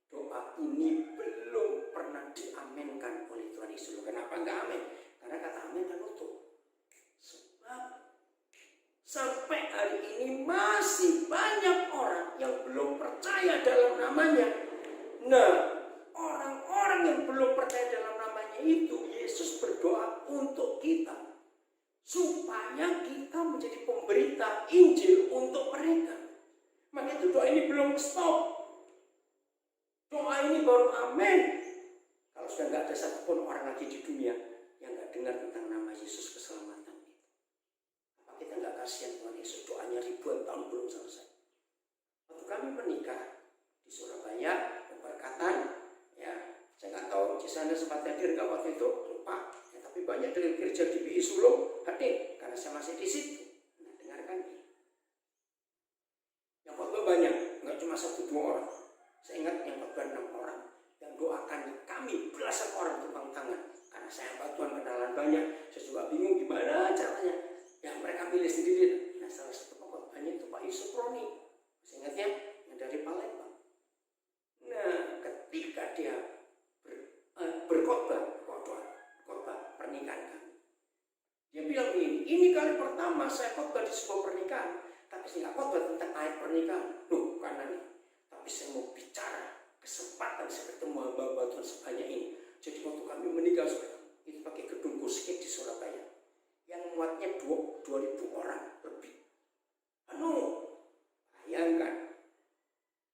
Doa ini belum pernah diamenkan oleh Tuhan Yesus. Kenapa nggak amin? Karena kata amin kan utuh. Sebab sampai hari ini masih banyak orang yang belum percaya dalam namanya. Nah, orang-orang yang belum percaya dalam namanya itu, Yesus berdoa untuk kita. Supaya kita menjadi pemberita Injil untuk mereka. Maka itu doa ini belum stop. Doa ini baru amin. Kalau sudah nggak ada satupun orang lagi di dunia yang nggak dengar tentang nama Yesus keselamatan itu. Apa kita nggak kasihan Tuhan Yesus? Doanya ribuan tahun belum selesai. Waktu kami menikah di Surabaya, keberkatan, ya saya nggak tahu Cisana sempat hadir nggak waktu itu, lupa. Ya, tapi banyak dari gereja di BI Sulung hadir karena saya masih di situ. Nah, dengarkan ini. Yang khotbah banyak, nggak cuma 1-2 orang. Saya ingat yang khotbah 6 orang, yang doakan kami belasan orang tumpang tangan. Karena saya bantuan kenalan banyak, saya juga bingung gimana caranya. Ya mereka pilih sendiri. Nah salah satu pengkhotbahnya itu Pak Yusuf Roni. Saya ingat ya, yang dari Palembang. Nah ketika dia berkhotbah pernikahan kami, dia bilang ini kali pertama saya khotbah di sebuah pernikahan. Tapi saya nggak khotbah tentang ayat pernikahan. Loh, karena nih. Tapi saya mau bicara kesempatan saya ketemu hamba Tuhan sebanyak ini. Jadi waktu kami menikah itu pakai gedung Kuskit di Surabaya, yang muatnya 2.000 orang lebih. Bayangkan.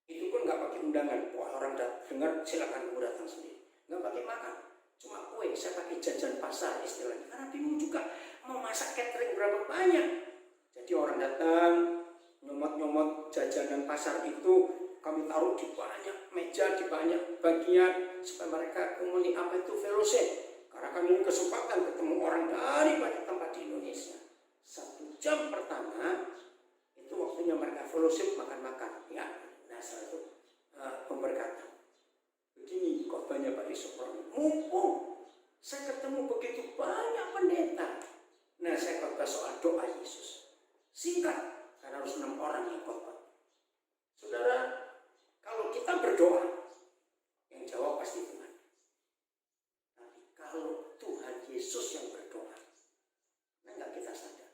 Itu pun nggak pakai undangan. Wah orang dengar silakan kamu datang sendiri. Nggak pakai makan. Cuma kue. Saya pakai jajan pasar istilahnya. Karena bingung juga mau masak catering berapa banyak. Jadi orang datang, nyomot-nyomot jajanan pasar itu kami taruh di banyak meja, di banyak bagian supaya mereka kemudian apa itu fellowship. Karena kami kesempatan ketemu orang dari banyak tempat di Indonesia. 1 jam pertama itu waktunya mereka fellowship makan-makan. Ya, nah setelah itu pemberkatan. Begini khotbahnya Pak Yusuf. Mumpung saya ketemu begitu banyak pendeta. Nah saya khotbah soal doa Yesus. Singkat, karena harus 6 orang yang khotbah. Saudara, kalau kita berdoa, yang jawab pasti Tuhan. Tapi kalau Tuhan Yesus yang berdoa, enggak kita sadar,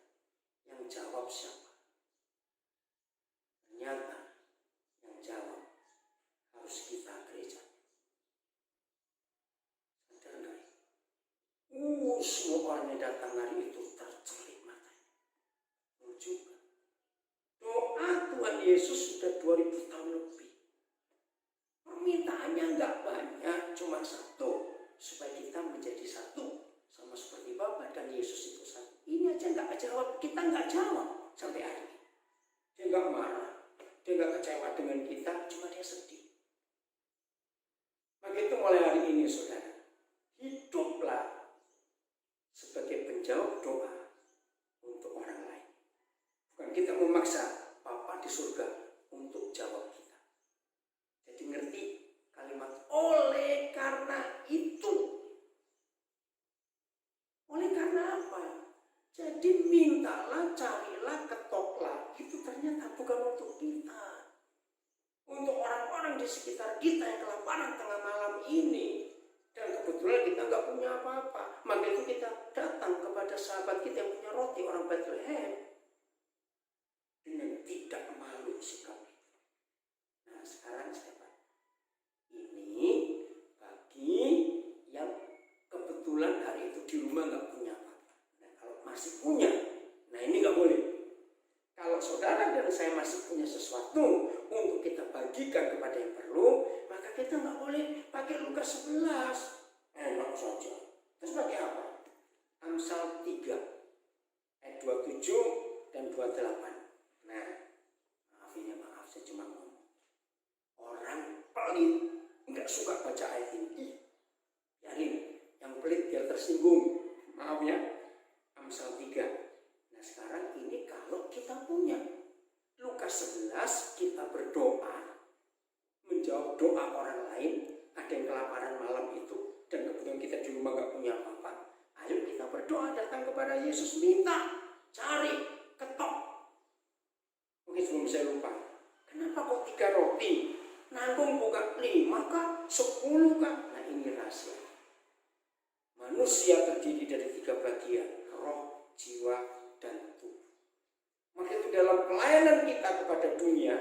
yang jawab siapa? Ternyata yang jawab semua orang yang datang hari itu tercelik matanya. Juga. Doa Tuhan Yesus sudah 2000 tahun lebih. Permintaannya nggak banyak, cuma satu. Supaya kita menjadi satu. Sama seperti Bapa dan Yesus itu satu. Ini aja nggak jawab, kita nggak jawab sampai hari ini. Dia nggak marah, dia nggak kecewa dengan kita, cuma dia sedih. Maka itu mulai hari ini saudara, hiduplah sebagai penjawab doa untuk orang lain. Bukan kita memaksa Bapa di surga untuk jawab kita. Jadi ngerti kalimat oleh karena itu. Oleh karena apa? Jadi mintalah, carilah, ketoklah. Itu ternyata bukan untuk kita. Untuk orang-orang di sekitar kita yang kelaparan tengah malam ini. Dan kebetulan kita nggak punya apa-apa. Maka itu kita datang kepada sahabat kita yang punya roti, orang Bethlehem. Dengan tidak malu sikap itu. Nah sekarang siapa? Ini bagi yang kebetulan hari itu di rumah nggak punya apa-apa. Nah kalau masih punya, nah ini nggak boleh. Kalau saudara dan saya masih punya sesuatu untuk kita bagikan kepada yang perlu, maka kita nggak boleh pakai Lukas 11. Enak saja. Terus pakai apa? Amsal 3 ayat 27 dan 28. Nah, maaf saya cuma ngomong. Orang pelit nggak suka baca ayat ini. Biarin, yang pelit biar tersinggung. Maaf ya. Amsal 3. Nah sekarang ini kalau kita punya Lukas 11 kita berdoa menjawab doa orang lain, ada yang kelaparan malam itu dan kebetulan kita di rumah gak punya apa-apa, ayo kita berdoa datang kepada Yesus, minta, cari, ketok. Mungkin sebelum saya lupa, kenapa kok 3 roti nanggung bukan 5 kah, 10 kah? Nah ini rahasia. Manusia terdiri dari 3 bagian, roh, jiwa, dan tubuh. Maka itu dalam pelayanan kita kepada dunia,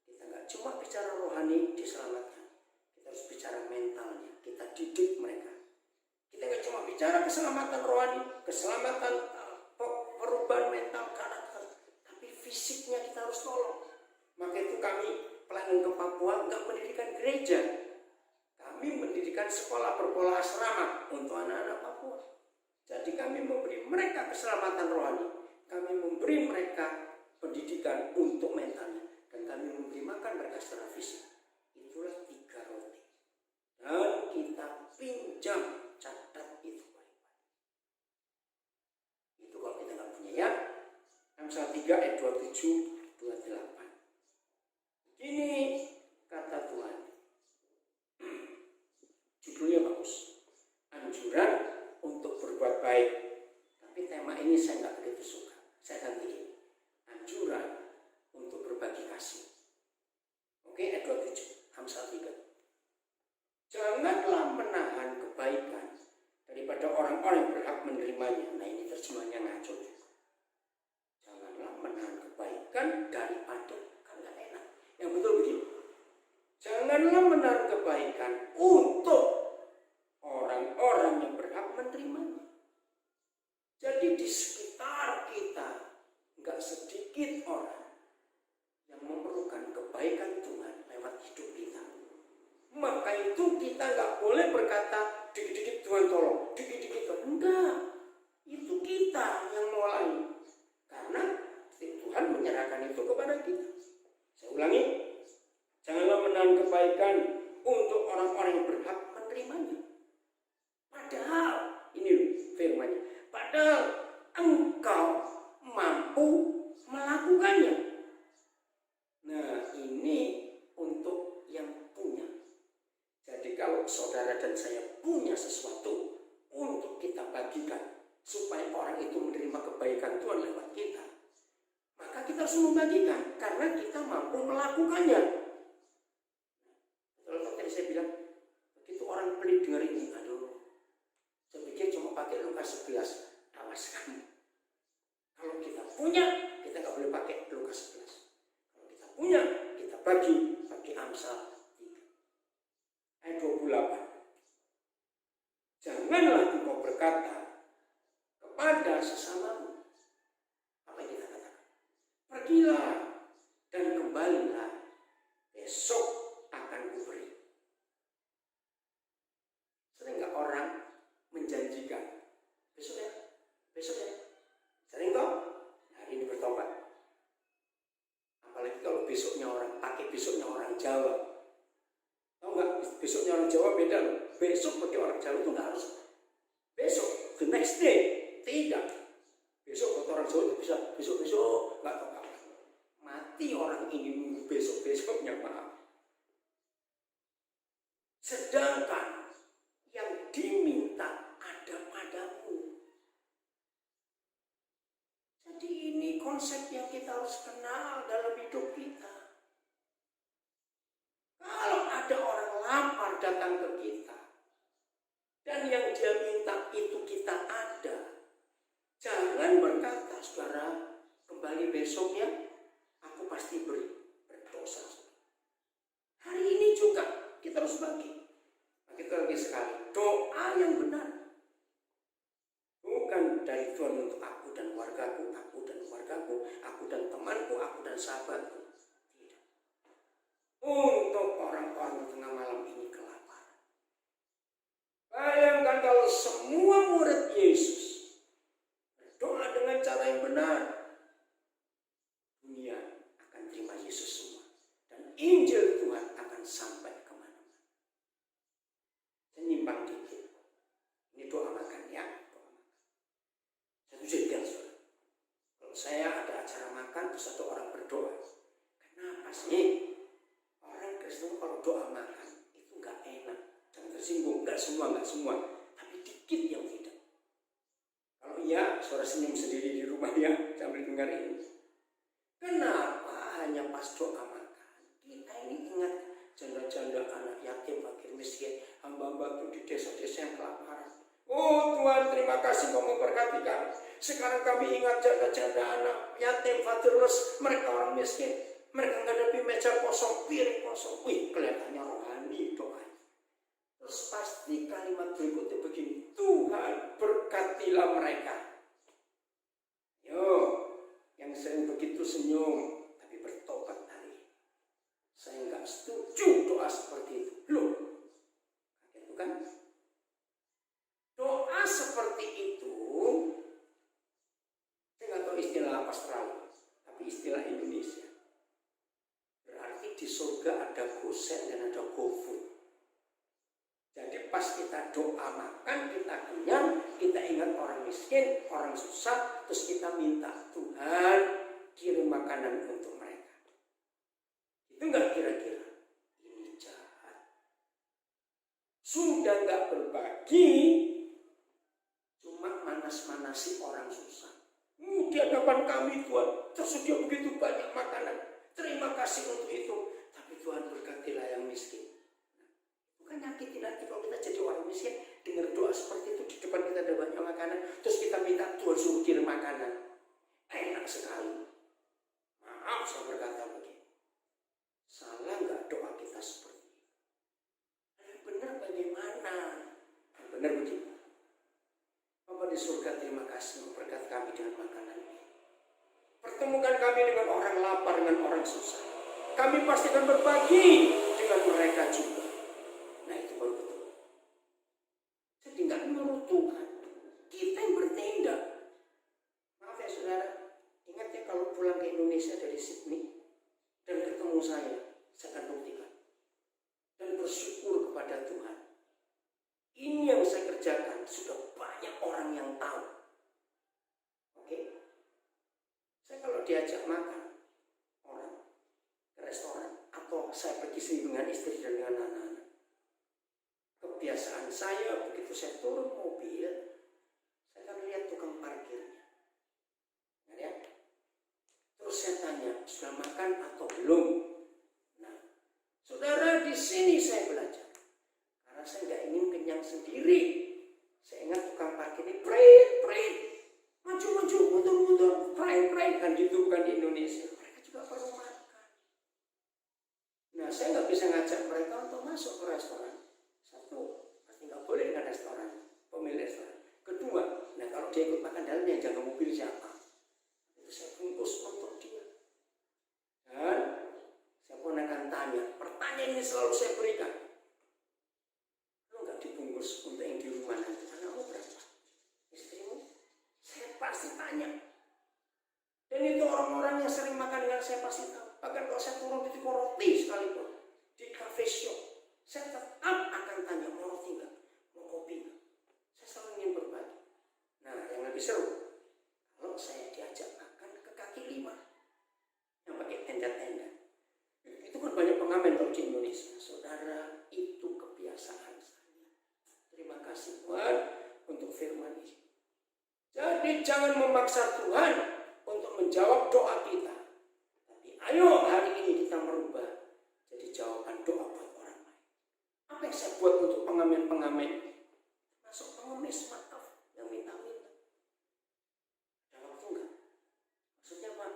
kita nggak cuma bicara rohani diselamatkan, kita harus bicara mentalnya, kita didik mereka. Kita nggak cuma bicara keselamatan rohani, keselamatan perubahan mental karakter, tapi fisiknya kita harus tolong. Maka itu kami pelayanan ke Papua nggak mendirikan gereja, kami mendirikan sekolah berpola asrama untuk anak-anak Papua. Jadi kami memberi mereka keselamatan rohani, kami memberi mereka pendidikan untuk mentalnya, dan kami memberi makan mereka secara fisik. Itulah 3 roti. Dan kita pinjam, catat itu baik-baik. Itu kalau kita nggak punya ya. Amsal 3 ayat 27, 28. Ini kata Tuhan. Judulnya bagus. Anjuran untuk berbuat baik. Tapi tema ini saya nggak begitu suka. Saya ganti ini. Anjuran untuk berbagi kasih. Oke, ayat 27. Amsal 3. Janganlah menahan kebaikan daripada orang-orang yang berhak menerimanya. Nah ini terjemahannya ngaco juga. Janganlah menahan kebaikan daripada, kan nggak enak. Yang betul begini. Janganlah menahan kebaikan untuk orang-orang yang berhak menerimanya. Jadi di sekitar kita nggak sedikit orang yang memerlukan kebaikan Tuhan lewat hidup kita. Maka itu kita nggak boleh berkata dikit-dikit Tuhan tolong, dikit-dikit Tuhan. Enggak, itu kita yang mulai. Karena Tuhan menyerahkan itu kepada kita. Saya ulangi, janganlah menahan kebaikan untuk orang-orang yang berhak menerimanya. Padahal, ini loh firman-Nya, padahal engkau mampu melakukannya. Nah ini untuk yang punya. Jadi kalau saudara dan saya punya sesuatu untuk kita bagikan supaya orang itu menerima kebaikan Tuhan lewat kita, maka kita harus membagikan karena kita mampu melakukannya. Kalau tadi saya bilang, begitu orang pelit dengar ini, aduh, saya pikir cuma pakai Lukas 11, awas kamu. Kalau kita punya, kita nggak boleh pakai Lukas 11. Kalau kita punya, kita bagi Amsal 3 ayat 28. Janganlah engkau berkata besoknya orang Jawa beda loh. Besok bagi orang Jawa itu nggak harus besok, the next day. Tidak. Besok bagi orang Jawa itu bisa besok-besok, nggak tahu kapan. Mati orang ini nunggu besok-besoknya, maaf. Sedangkan yang diminta ada padamu. Jadi ini konsep yang kita harus kenal dalam hidup kita. Kalau ada orang lapar datang ke kita, dan yang dia minta itu kita ada, jangan berkata, saudara, kembali besoknya, aku pasti berdosa. Hari ini juga kita harus bagi. Kita lagi sekali, doa yang benar. Bukan dari Tuhan untuk aku dan keluargaku, aku dan temanku, aku dan sahabatku. Untuk orang-orang tengah malam ini kelaparan. Bayangkan kalau semua murid Yesus berdoa dengan cara yang benar, dunia akan terima Yesus semua, dan Injil Tuhan akan sampai kemana-mana. Menyimpang dikit. Ini doa makan ya, doa makan. Satu jadikan saudara. Kalau saya ada acara makan terus satu orang berdoa, kenapa sih? Kristen kalau doa makan itu nggak enak, jangan tersinggung, nggak semua, tapi dikit yang tidak. Kalau iya, suara senyum sendiri di rumah ya sambil dengar ini. Kenapa hanya pas doa makan kita ini ingat janda-janda, anak yatim, fakir miskin, hamba-hamba di desa-desa yang kelaparan? Oh Tuhan, terima kasih kau memberkati kami. Sekarang kami ingat janda-janda, anak yatim, fakir, mereka orang miskin. Mereka menghadapi meja kosong, piring kosong. Wih, kelihatannya rohani doa. Terus pasti kalimat berikutnya begini, Tuhan berkatilah mereka. Yo, yang sering begitu senyum, tapi bertobat hari ini. Saya nggak setuju doa seperti itu. Loh, itu kan? Doa seperti itu, saya nggak tahu istilah Australia, tapi istilah Indonesia. Berarti di surga ada gosen dan ada GoFood. Jadi pas kita doa makan, kita kenyang, kita ingat orang miskin, orang susah, terus kita minta Tuhan kirim makanan untuk mereka. Itu enggak kira-kira? Ini jahat. Sudah enggak berbagi, cuma manas-manasi orang susah. Di hadapan kami Tuhan tersedia begitu banyak makanan. Terima kasih untuk itu. Tapi Tuhan berkatilah yang miskin. Bukan nyakitin hati kalau kita jadi orang miskin. Dengar doa seperti itu di depan kita ada banyak makanan. Terus kita minta Tuhan suruh kirim makanan. Enak sekali. Maaf saya berkata begini. Salah nggak doa kita seperti itu? Yang benar bagaimana? Yang benar begini. Bapa di surga, terima kasih memberkati kami dengan makanan ini. Pertemukan kami dengan orang lapar, dengan orang susah. Kami pasti akan berbagi dengan mereka juga. Nah itu baru betul. Jadi nggak menurut Tuhan, kita yang bertindak. Maaf ya saudara, ingat ya kalau pulang ke Indonesia dari Sydney dan ketemu saya akan buktikan. Dan bersyukur kepada Tuhan. Ini yang saya kerjakan, sudah banyak orang yang tahu. Saya kalau diajak makan orang ke restoran atau saya pergi sendiri dengan istri dan dengan anak-anak, kebiasaan saya begitu saya turun mobil, saya akan lihat tukang parkirnya. Ya? Terus saya tanya, sudah makan atau belum? Nah, saudara, di sini saya belajar. Karena saya nggak ingin kenyang sendiri. Saya ingat tukang parkir ini prit. Maju, mundur, pray kan gitu, bukan di Indonesia. Mereka juga perlu makan. Nah, saya nggak bisa ngajak mereka untuk masuk ke restoran. Satu, pasti nggak boleh dengan restoran, pemilik restoran. Kedua, nah kalau dia ikut makan dalam yang jaga mobil siapa? Itu saya bungkus untuk dia. Dan saya pun akan tanya, pertanyaan ini selalu saya berikan. Lo nggak dibungkus untuk yang di rumah nanti? Anakmu berapa? Istrimu? Saya pasti tanya. Dan itu orang-orang yang sering makan dengan saya pasti tahu. Bahkan kalau saya turun di toko roti sekalipun, di cafe shop, saya tetap jangan memaksa Tuhan untuk menjawab doa kita. Tapi ayo hari ini kita merubah jadi jawaban doa buat orang lain. Apa yang saya buat untuk pengamen-pengamen? Masuk pengemis, maaf, yang minta-minta. Ada waktu enggak? Maksudnya Pak,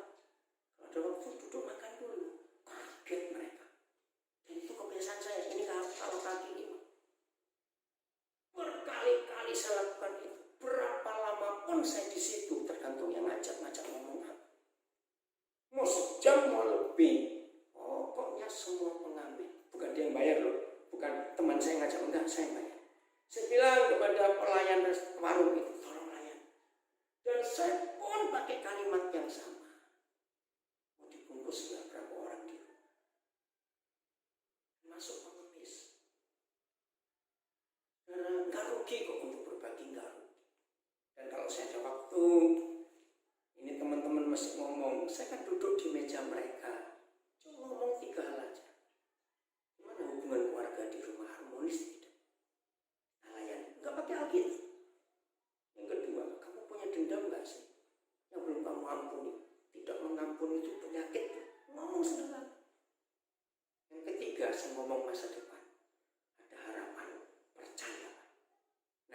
kalau ada waktu duduk makan dulu. Kaget mereka. Dan itu kebiasaan saya. Ini kalau kaki ini. Berkali-kali saya lakukan itu. Berapa lama pun saya di situ, tergantung yang ngajak ngomong apa. Mau sejam, mau lebih. Pokoknya semua pengamen. Bukan dia yang bayar loh. Bukan teman saya ngajak, enggak, saya bayar. Saya bilang kepada pelayan warung itu, tolong layan. Dan saya pun pakai kalimat yang sama. Mau dibungkus nggak berapa orang di rumah. Masuk pengemis. Karena nggak rugi kok untuk berbagi, nggak rugi. Dan kalau saya ada waktu, ini teman-teman masih ngomong, saya kan duduk di meja mereka. Cuma ngomong 3 hal aja. Gimana hubungan keluarga di rumah, harmonis tidak? Nggak pakai Alkitab. Yang kedua, kamu punya dendam nggak sih? Yang belum kamu ampuni. Tidak mengampuni itu penyakit. Ngomong sederhana. Yang ketiga, saya ngomong masa depan. Ada harapan, percaya.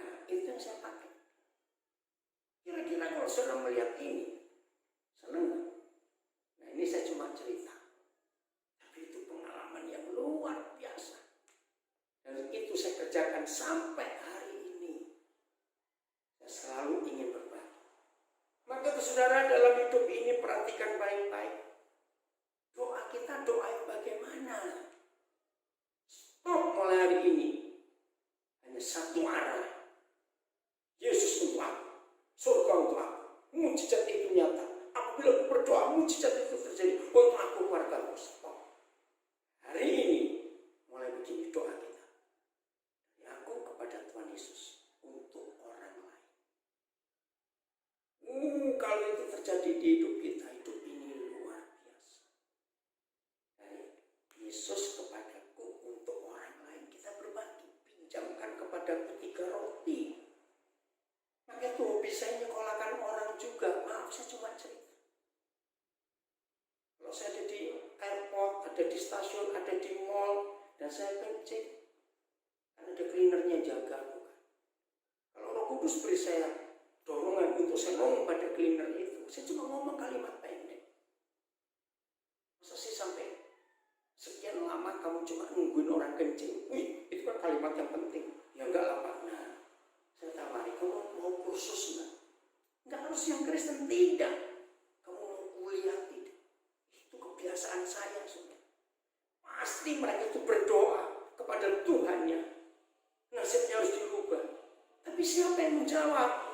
Nah, itu yang saya pakai. Kira-kira kalau saudara melihat ini, senang nggak? Nah, ini saya cuma cerita. Tapi itu pengalaman yang luar biasa. Dan itu saya kerjakan sampai hari ini. Saya selalu ingin berbagi. Maka saudara dalam hidup ini perhatikan baik-baik. Doa kita doa yang bagaimana? Stop mulai hari ini. Hanya satu arah. Yesus untuk aku. Surga untuk aku. Mujizat itu nyata. Apabila aku berdoa, mujizat itu terjadi untuk aku, keluargaku. Stop. Hari ini mulai begini doa kita. Aku kepada Tuhan Yesus untuk orang lain. Kalau itu terjadi di hidup kita, hidup ini luar biasa. Dari Yesus kepadaku untuk orang lain, kita berbagi. Pinjamkan kepadaku 3 roti. Maka itu hobi saya nyekolahkan orang juga. Maaf, saya cuma cerita. Kalau saya ada di airport, ada di stasiun, ada di mall, dan saya kencing, kan ada cleanernya jaga aku kan. Kalau Roh Kudus beri saya dorongan untuk saya ngomong pada cleaner itu, saya cuma ngomong kalimat pendek. Masa sih sampai sekian lama kamu cuma nungguin orang kencing? Wih, itu kan kalimat yang penting. Ya enggak lah Pak. Nah, saya tawari, kamu mau kursus enggak? Enggak harus yang Kristen, tidak. Kamu mau kuliah, tidak. Itu kebiasaan saya sudah. Pasti mereka itu berdoa kepada Tuhannya. Nasibnya harus dirubah. Tapi siapa yang menjawab?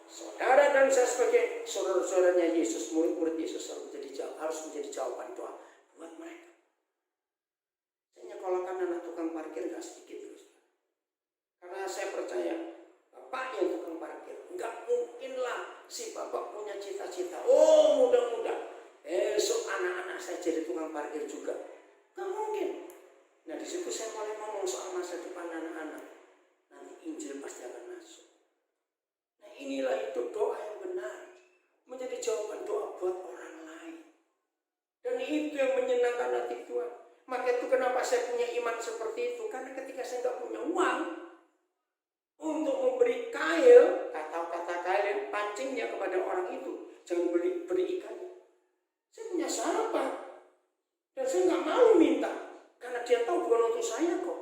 Saudara dan saya sebagai saudara-saudaranya Yesus, murid-murid Yesus harus menjadi jawaban doa buat mereka. Saya nyekolahkan anak tukang parkir gak sedikit terus. Karena saya percaya bapak yang tukang parkir, nggak mungkinlah si bapak punya cita-cita. Oh, mudah-mudahan besok anak-anak saya jadi tukang parkir juga. Nggak mungkin. Nah, di situ saya mulai ngomong soal masa depan anak-anak. Nanti Injil pasti akan masuk. Nah, inilah itu doa yang benar. Menjadi jawaban doa buat orang lain. Dan itu yang menyenangkan hati Tuhan. Maka itu kenapa saya punya iman seperti itu. Karena ketika saya nggak punya uang untuk memberi kail, kata kail, pancingnya kepada orang itu, jangan beri ikannya. Saya punya sarapan. Dan saya nggak mau minta. Karena dia tahu bukan untuk saya kok.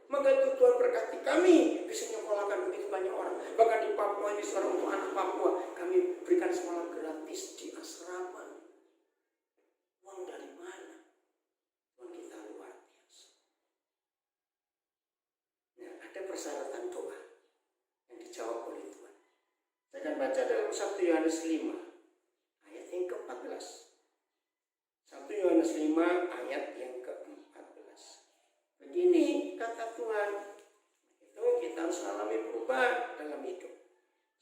Maka itu Tuhan berkati kami bisa nyekolahkan begitu banyak orang. Bahkan di Papua ini sekarang untuk anak Papua kami berikan sekolah gratis di asrama. Uang dari mana? Tuhan kita luar biasa. Nah, ada persyaratan doa yang dijawab oleh Tuhan. Saya akan baca dalam 1 Yohanes 5 ayat yang ke-14. 1 Yohanes 5 ayat yang ke-14. Begini kata Tuhan, itu kita harus alami perubahan dalam hidup.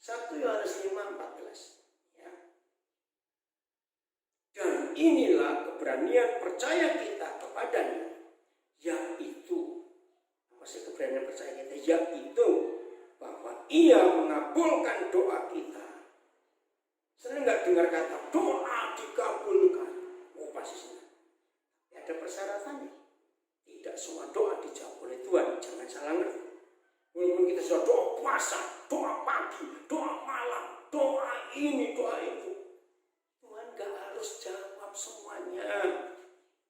1 Yohanes 5:14. Ya. Dan inilah keberanian percaya kita kepadanya, yaitu apa sih keberanian percaya kita? Yaitu bahwa Ia mengabulkan doa kita dengar kata doa dikabulkan, oh pasti senang. Ada persyaratannya. Tidak semua doa dijawab oleh Tuhan, jangan salah ngerti. Walaupun kita sudah doa puasa, doa pagi, doa malam, doa ini, doa itu, Tuhan gak harus jawab semuanya.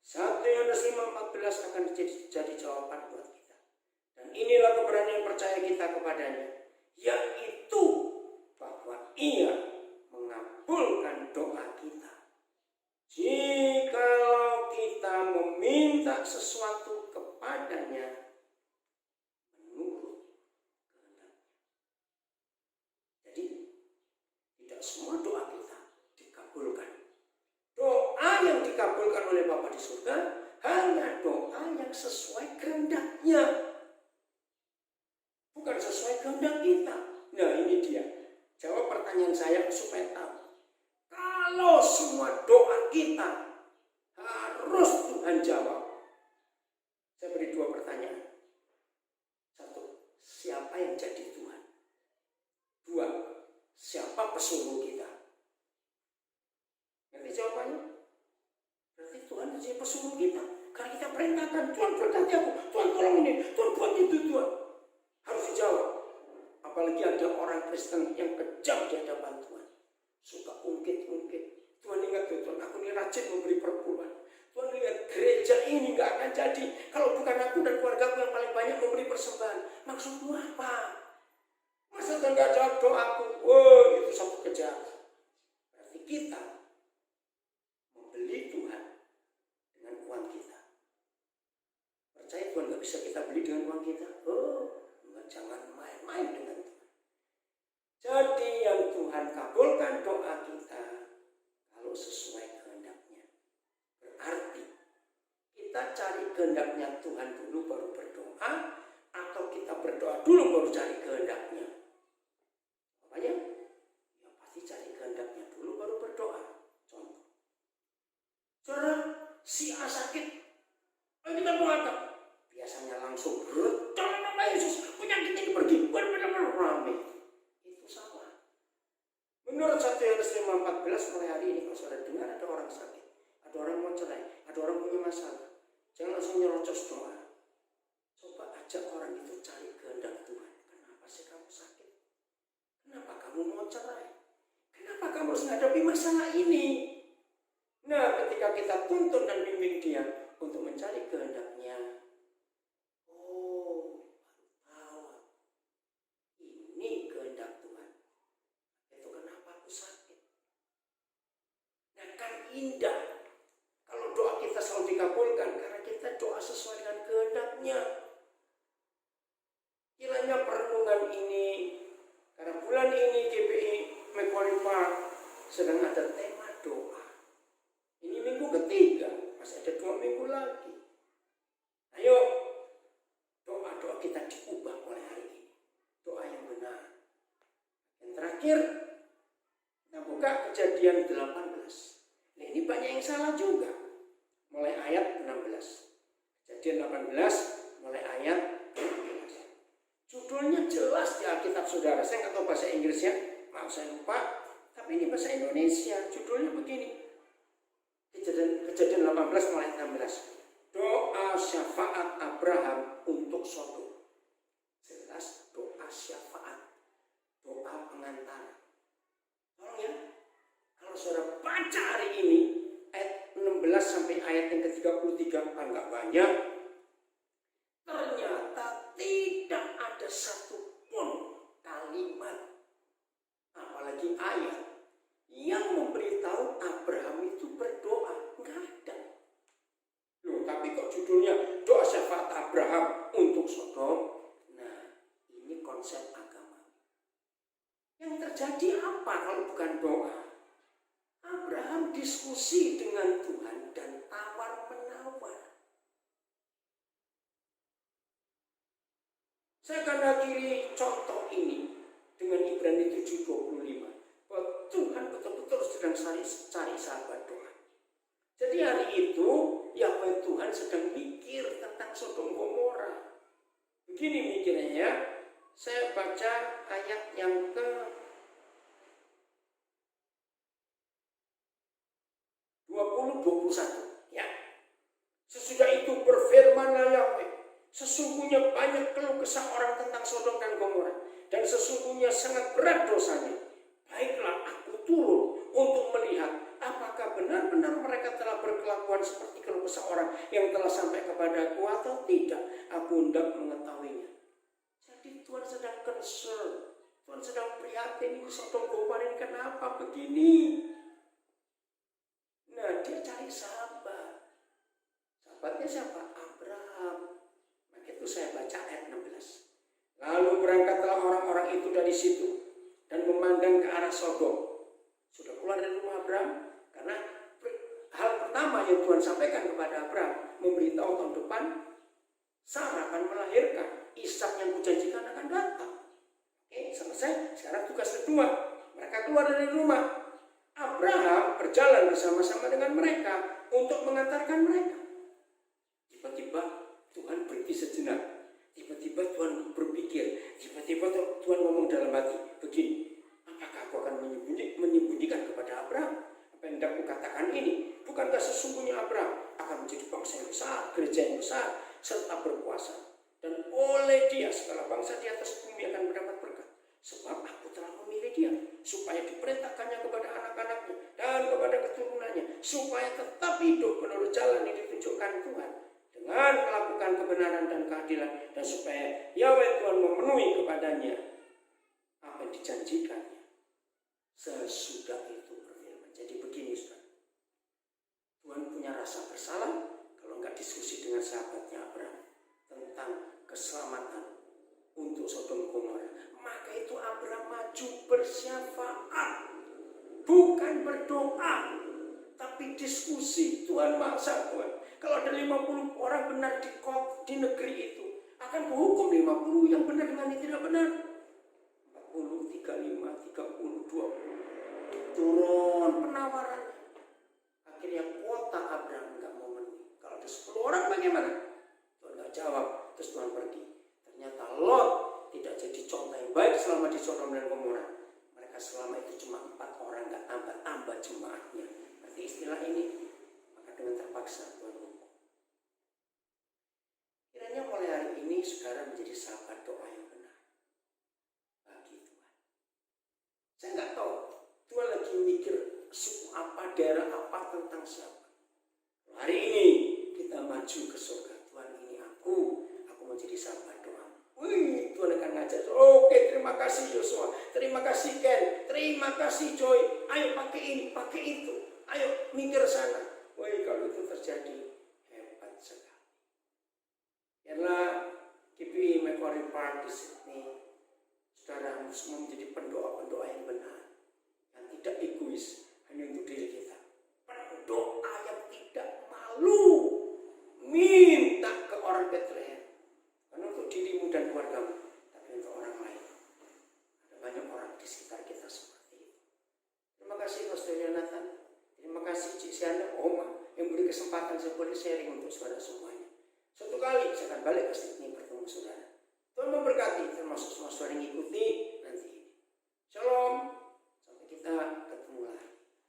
1 Yohanes 5:14 akan jadi jawaban buat kita. Dan inilah keberanian percaya kita kepadanya, yaitu bahwa Ia mengabulkan doa kita. Jikalau kita meminta sesuatu kepadanya menurut kehendaknya. Jadi tidak semua doa kita dikabulkan. Doa yang dikabulkan oleh Bapa di surga hanya doa yang sesuai kehendaknya, bukan sesuai kehendak kita. Nah ini dia jawab pertanyaan saya supaya tahu. Kalau semua doa kita harus Tuhan jawab, saya beri 2 pertanyaan. 1, siapa yang jadi Tuhan? 2, siapa pesuruh kita? Nanti jawabannya, berarti Tuhan jadi pesuruh kita. Karena kita perintahkan, Tuhan berkati aku, Tuhan tolong ini, Tuhan buat itu, Tuhan. Harus dijawab. Apalagi ada orang Kristen yang kejam di hadapan Tuhan. Suka ungkit-ungkit. Tuhan ingat Tuhan, aku ini rajin memberi perpuluhan. Tuhan lihat gereja ini gak akan jadi kalau bukan aku dan keluargaku yang paling banyak memberi persembahan. Maksudmu apa? Masa Tuhan gak jawab doaku? Oh, itu satu kejahatan. Berarti kita membeli Tuhan dengan uang kita. Percaya Tuhan gak bisa kita beli dengan uang kita? Oh, jangan main-main dengan Tuhan. Jadi yang Tuhan kabulkan doa kita kalau sesuai kehendaknya. Berarti kita cari kehendaknya Tuhan dulu baru berdoa, atau kita berdoa dulu baru cari kehendaknya? Makanya ya pasti cari kehendaknya dulu baru berdoa. Contoh, saudara si A sakit, ayo kita doakan. Biasanya langsung dalam nama Yesus penyakit ini pergi, benar-benar ramai. Itu salah. Menurut 1 Yohanes 5:14 mulai hari ini kalau saudara dengar ada orang sakit, ada orang mau cerai, ada orang punya masalah, jangan langsung nyerocos doa. Coba ajak orang itu cari kehendak Tuhan. Kenapa sih kamu sakit? Kenapa kamu mau cerai? Kenapa kamu harus menghadapi masalah ini? Nah, ketika kita tuntun dan bimbing dia untuk mencari kehendaknya, oh, baru tahu ini kehendak Tuhan. Itu kenapa aku sakit. Nah, kan indah kalau doa kita selalu dikabulkan karena kita doa sesuai dengan kehendaknya. Kiranya perenungan ini, karena bulan ini GPI Macquarie Park sedang ada tema doa. Ini minggu ketiga, masih ada 2 minggu lagi. Ayo, doa-doa kita diubah mulai hari ini. Doa yang benar. Yang terakhir, kita buka Kejadian 18. Nah, ini banyak yang salah juga. Mulai ayat 16. Kejadian 18, mulai ayat 16. Judulnya jelas di Alkitab saudara. Saya nggak tahu bahasa Inggrisnya, maaf saya lupa. Tapi ini bahasa Indonesia. Judulnya begini. Kejadian 18 mulai 16. Doa syafaat Abraham untuk Sodom. Jelas doa syafaat, doa pengantara. Tolong ya, kalau saudara baca hari ini ayat 16 sampai ayat yang ke-33, kan nggak banyak. Ternyata tidak ada satupun kalimat, apalagi ayat yang memberitahu Abraham itu berdoa. Nggak ada. Loh, tapi kok judulnya doa syafaat Abraham untuk Sodom? Nah, ini konsep agama. Yang terjadi apa kalau bukan doa? Abraham diskusi dengan Tuhan dan tawar-menawar. Saya akan akhiri contoh ini dengan Ibrani 7:25. Bahwa Tuhan betul-betul sedang cari sahabat doa. Jadi hari itu Yahweh Tuhan sedang mikir tentang Sodom Gomora. Begini mikirnya, saya baca ayat yang ke Sesungguhnya banyak keluh kesah orang tentang Sodom dan Gomora, dan sesungguhnya sangat berat dosanya. Baiklah, aku turun untuk melihat apakah benar-benar mereka telah berkelakuan seperti keluh kesah orang yang telah sampai kepadaku atau tidak. Aku hendak mengetahuinya. Jadi Tuhan sedang concern, Tuhan sedang prihatin, Sodom Gomora ini kenapa begini. Nah, dia cari sahabat. Sahabatnya siapa? Abraham. Maka itu saya baca ayat 16. Lalu berangkatlah orang-orang itu dari situ dan memandang ke arah Sodom. Sudah keluar dari rumah Abraham, karena hal pertama yang Tuhan sampaikan kepada Abraham, memberitahu tahun depan Sarah akan melahirkan, Ishak yang kujanjikan akan datang. Oke, selesai. Sekarang tugas kedua, mereka keluar dari rumah. Abraham berjalan bersama-sama dengan mereka untuk mengantarkan mereka. Tiba-tiba Tuhan berhenti sejenak. Tiba-tiba Tuhan berpikir. Tiba-tiba Tuhan ngomong dalam hati, begini, apakah aku akan menyembunyikan kepada Abraham apa yang hendak kukatakan ini? Bukankah sesungguhnya Abraham akan menjadi bangsa yang besar, gereja yang besar, serta berkuasa, dan oleh dia segala bangsa di atas bumi akan mendapat berkat. Sebab aku telah memilih dia supaya diperintahkannya kepada anak-anaknya dan kepada keturunannya, supaya tetap hidup menurut jalan yang ditunjukkan Tuhan dengan melakukan kebenaran dan keadilan, dan supaya Yahweh Tuhan memenuhi kepadanya apa yang dijanjikannya. Sesudah itu berfirman. Jadi begini, saudara, Tuhan punya rasa bersalah kalau nggak diskusi dengan sahabatnya Abraham tentang keselamatan untuk Sodom Gomora. Maka itu Abraham maju bersyafaat, bukan berdoa, tapi diskusi. Tuhan maksa Tuhan, kalau ada 50 orang benar di negeri itu, akan kuhukum 50 yang benar dengan yang tidak benar. 40, 35, 30, 20. Turun penawarannya. Akhirnya kuota Abraham nggak mau memenuhi. Kalau ada 10 orang bagaimana? Tuhan nggak jawab. Terus Tuhan pergi. Ternyata Lot tidak jadi contoh yang baik selama di Sodom dan Gomora. Mereka selama itu cuma 4 orang, nggak tambah jemaatnya. Berarti istilah ini, maka dengan terpaksa Tuhan hukum. Kiranya mulai hari ini saudara menjadi sahabat doa yang benar bagi Tuhan. Saya nggak tahu Tuhan lagi mikir suku apa, daerah apa, tentang siapa. Hari ini kita maju ke surga. Tuhan, ini aku menjadi sahabat doa. Wih, Tuhan akan ngajar. Oke, terima kasih Yosua, terima kasih Ken, terima kasih Joy. Ayo pakai ini, pakai itu. Ayo mikir sana. Wih, kalau itu terjadi, hebat sekali. Biarlah GPI Macquarie Park di Sydney, saudara harus menjadi pendoa-pendoa yang benar, yang tidak egois hanya untuk diri kita. Pendoa yang tidak malu, minta ke orang Bethlehem, karena untuk dirimu dan keluargamu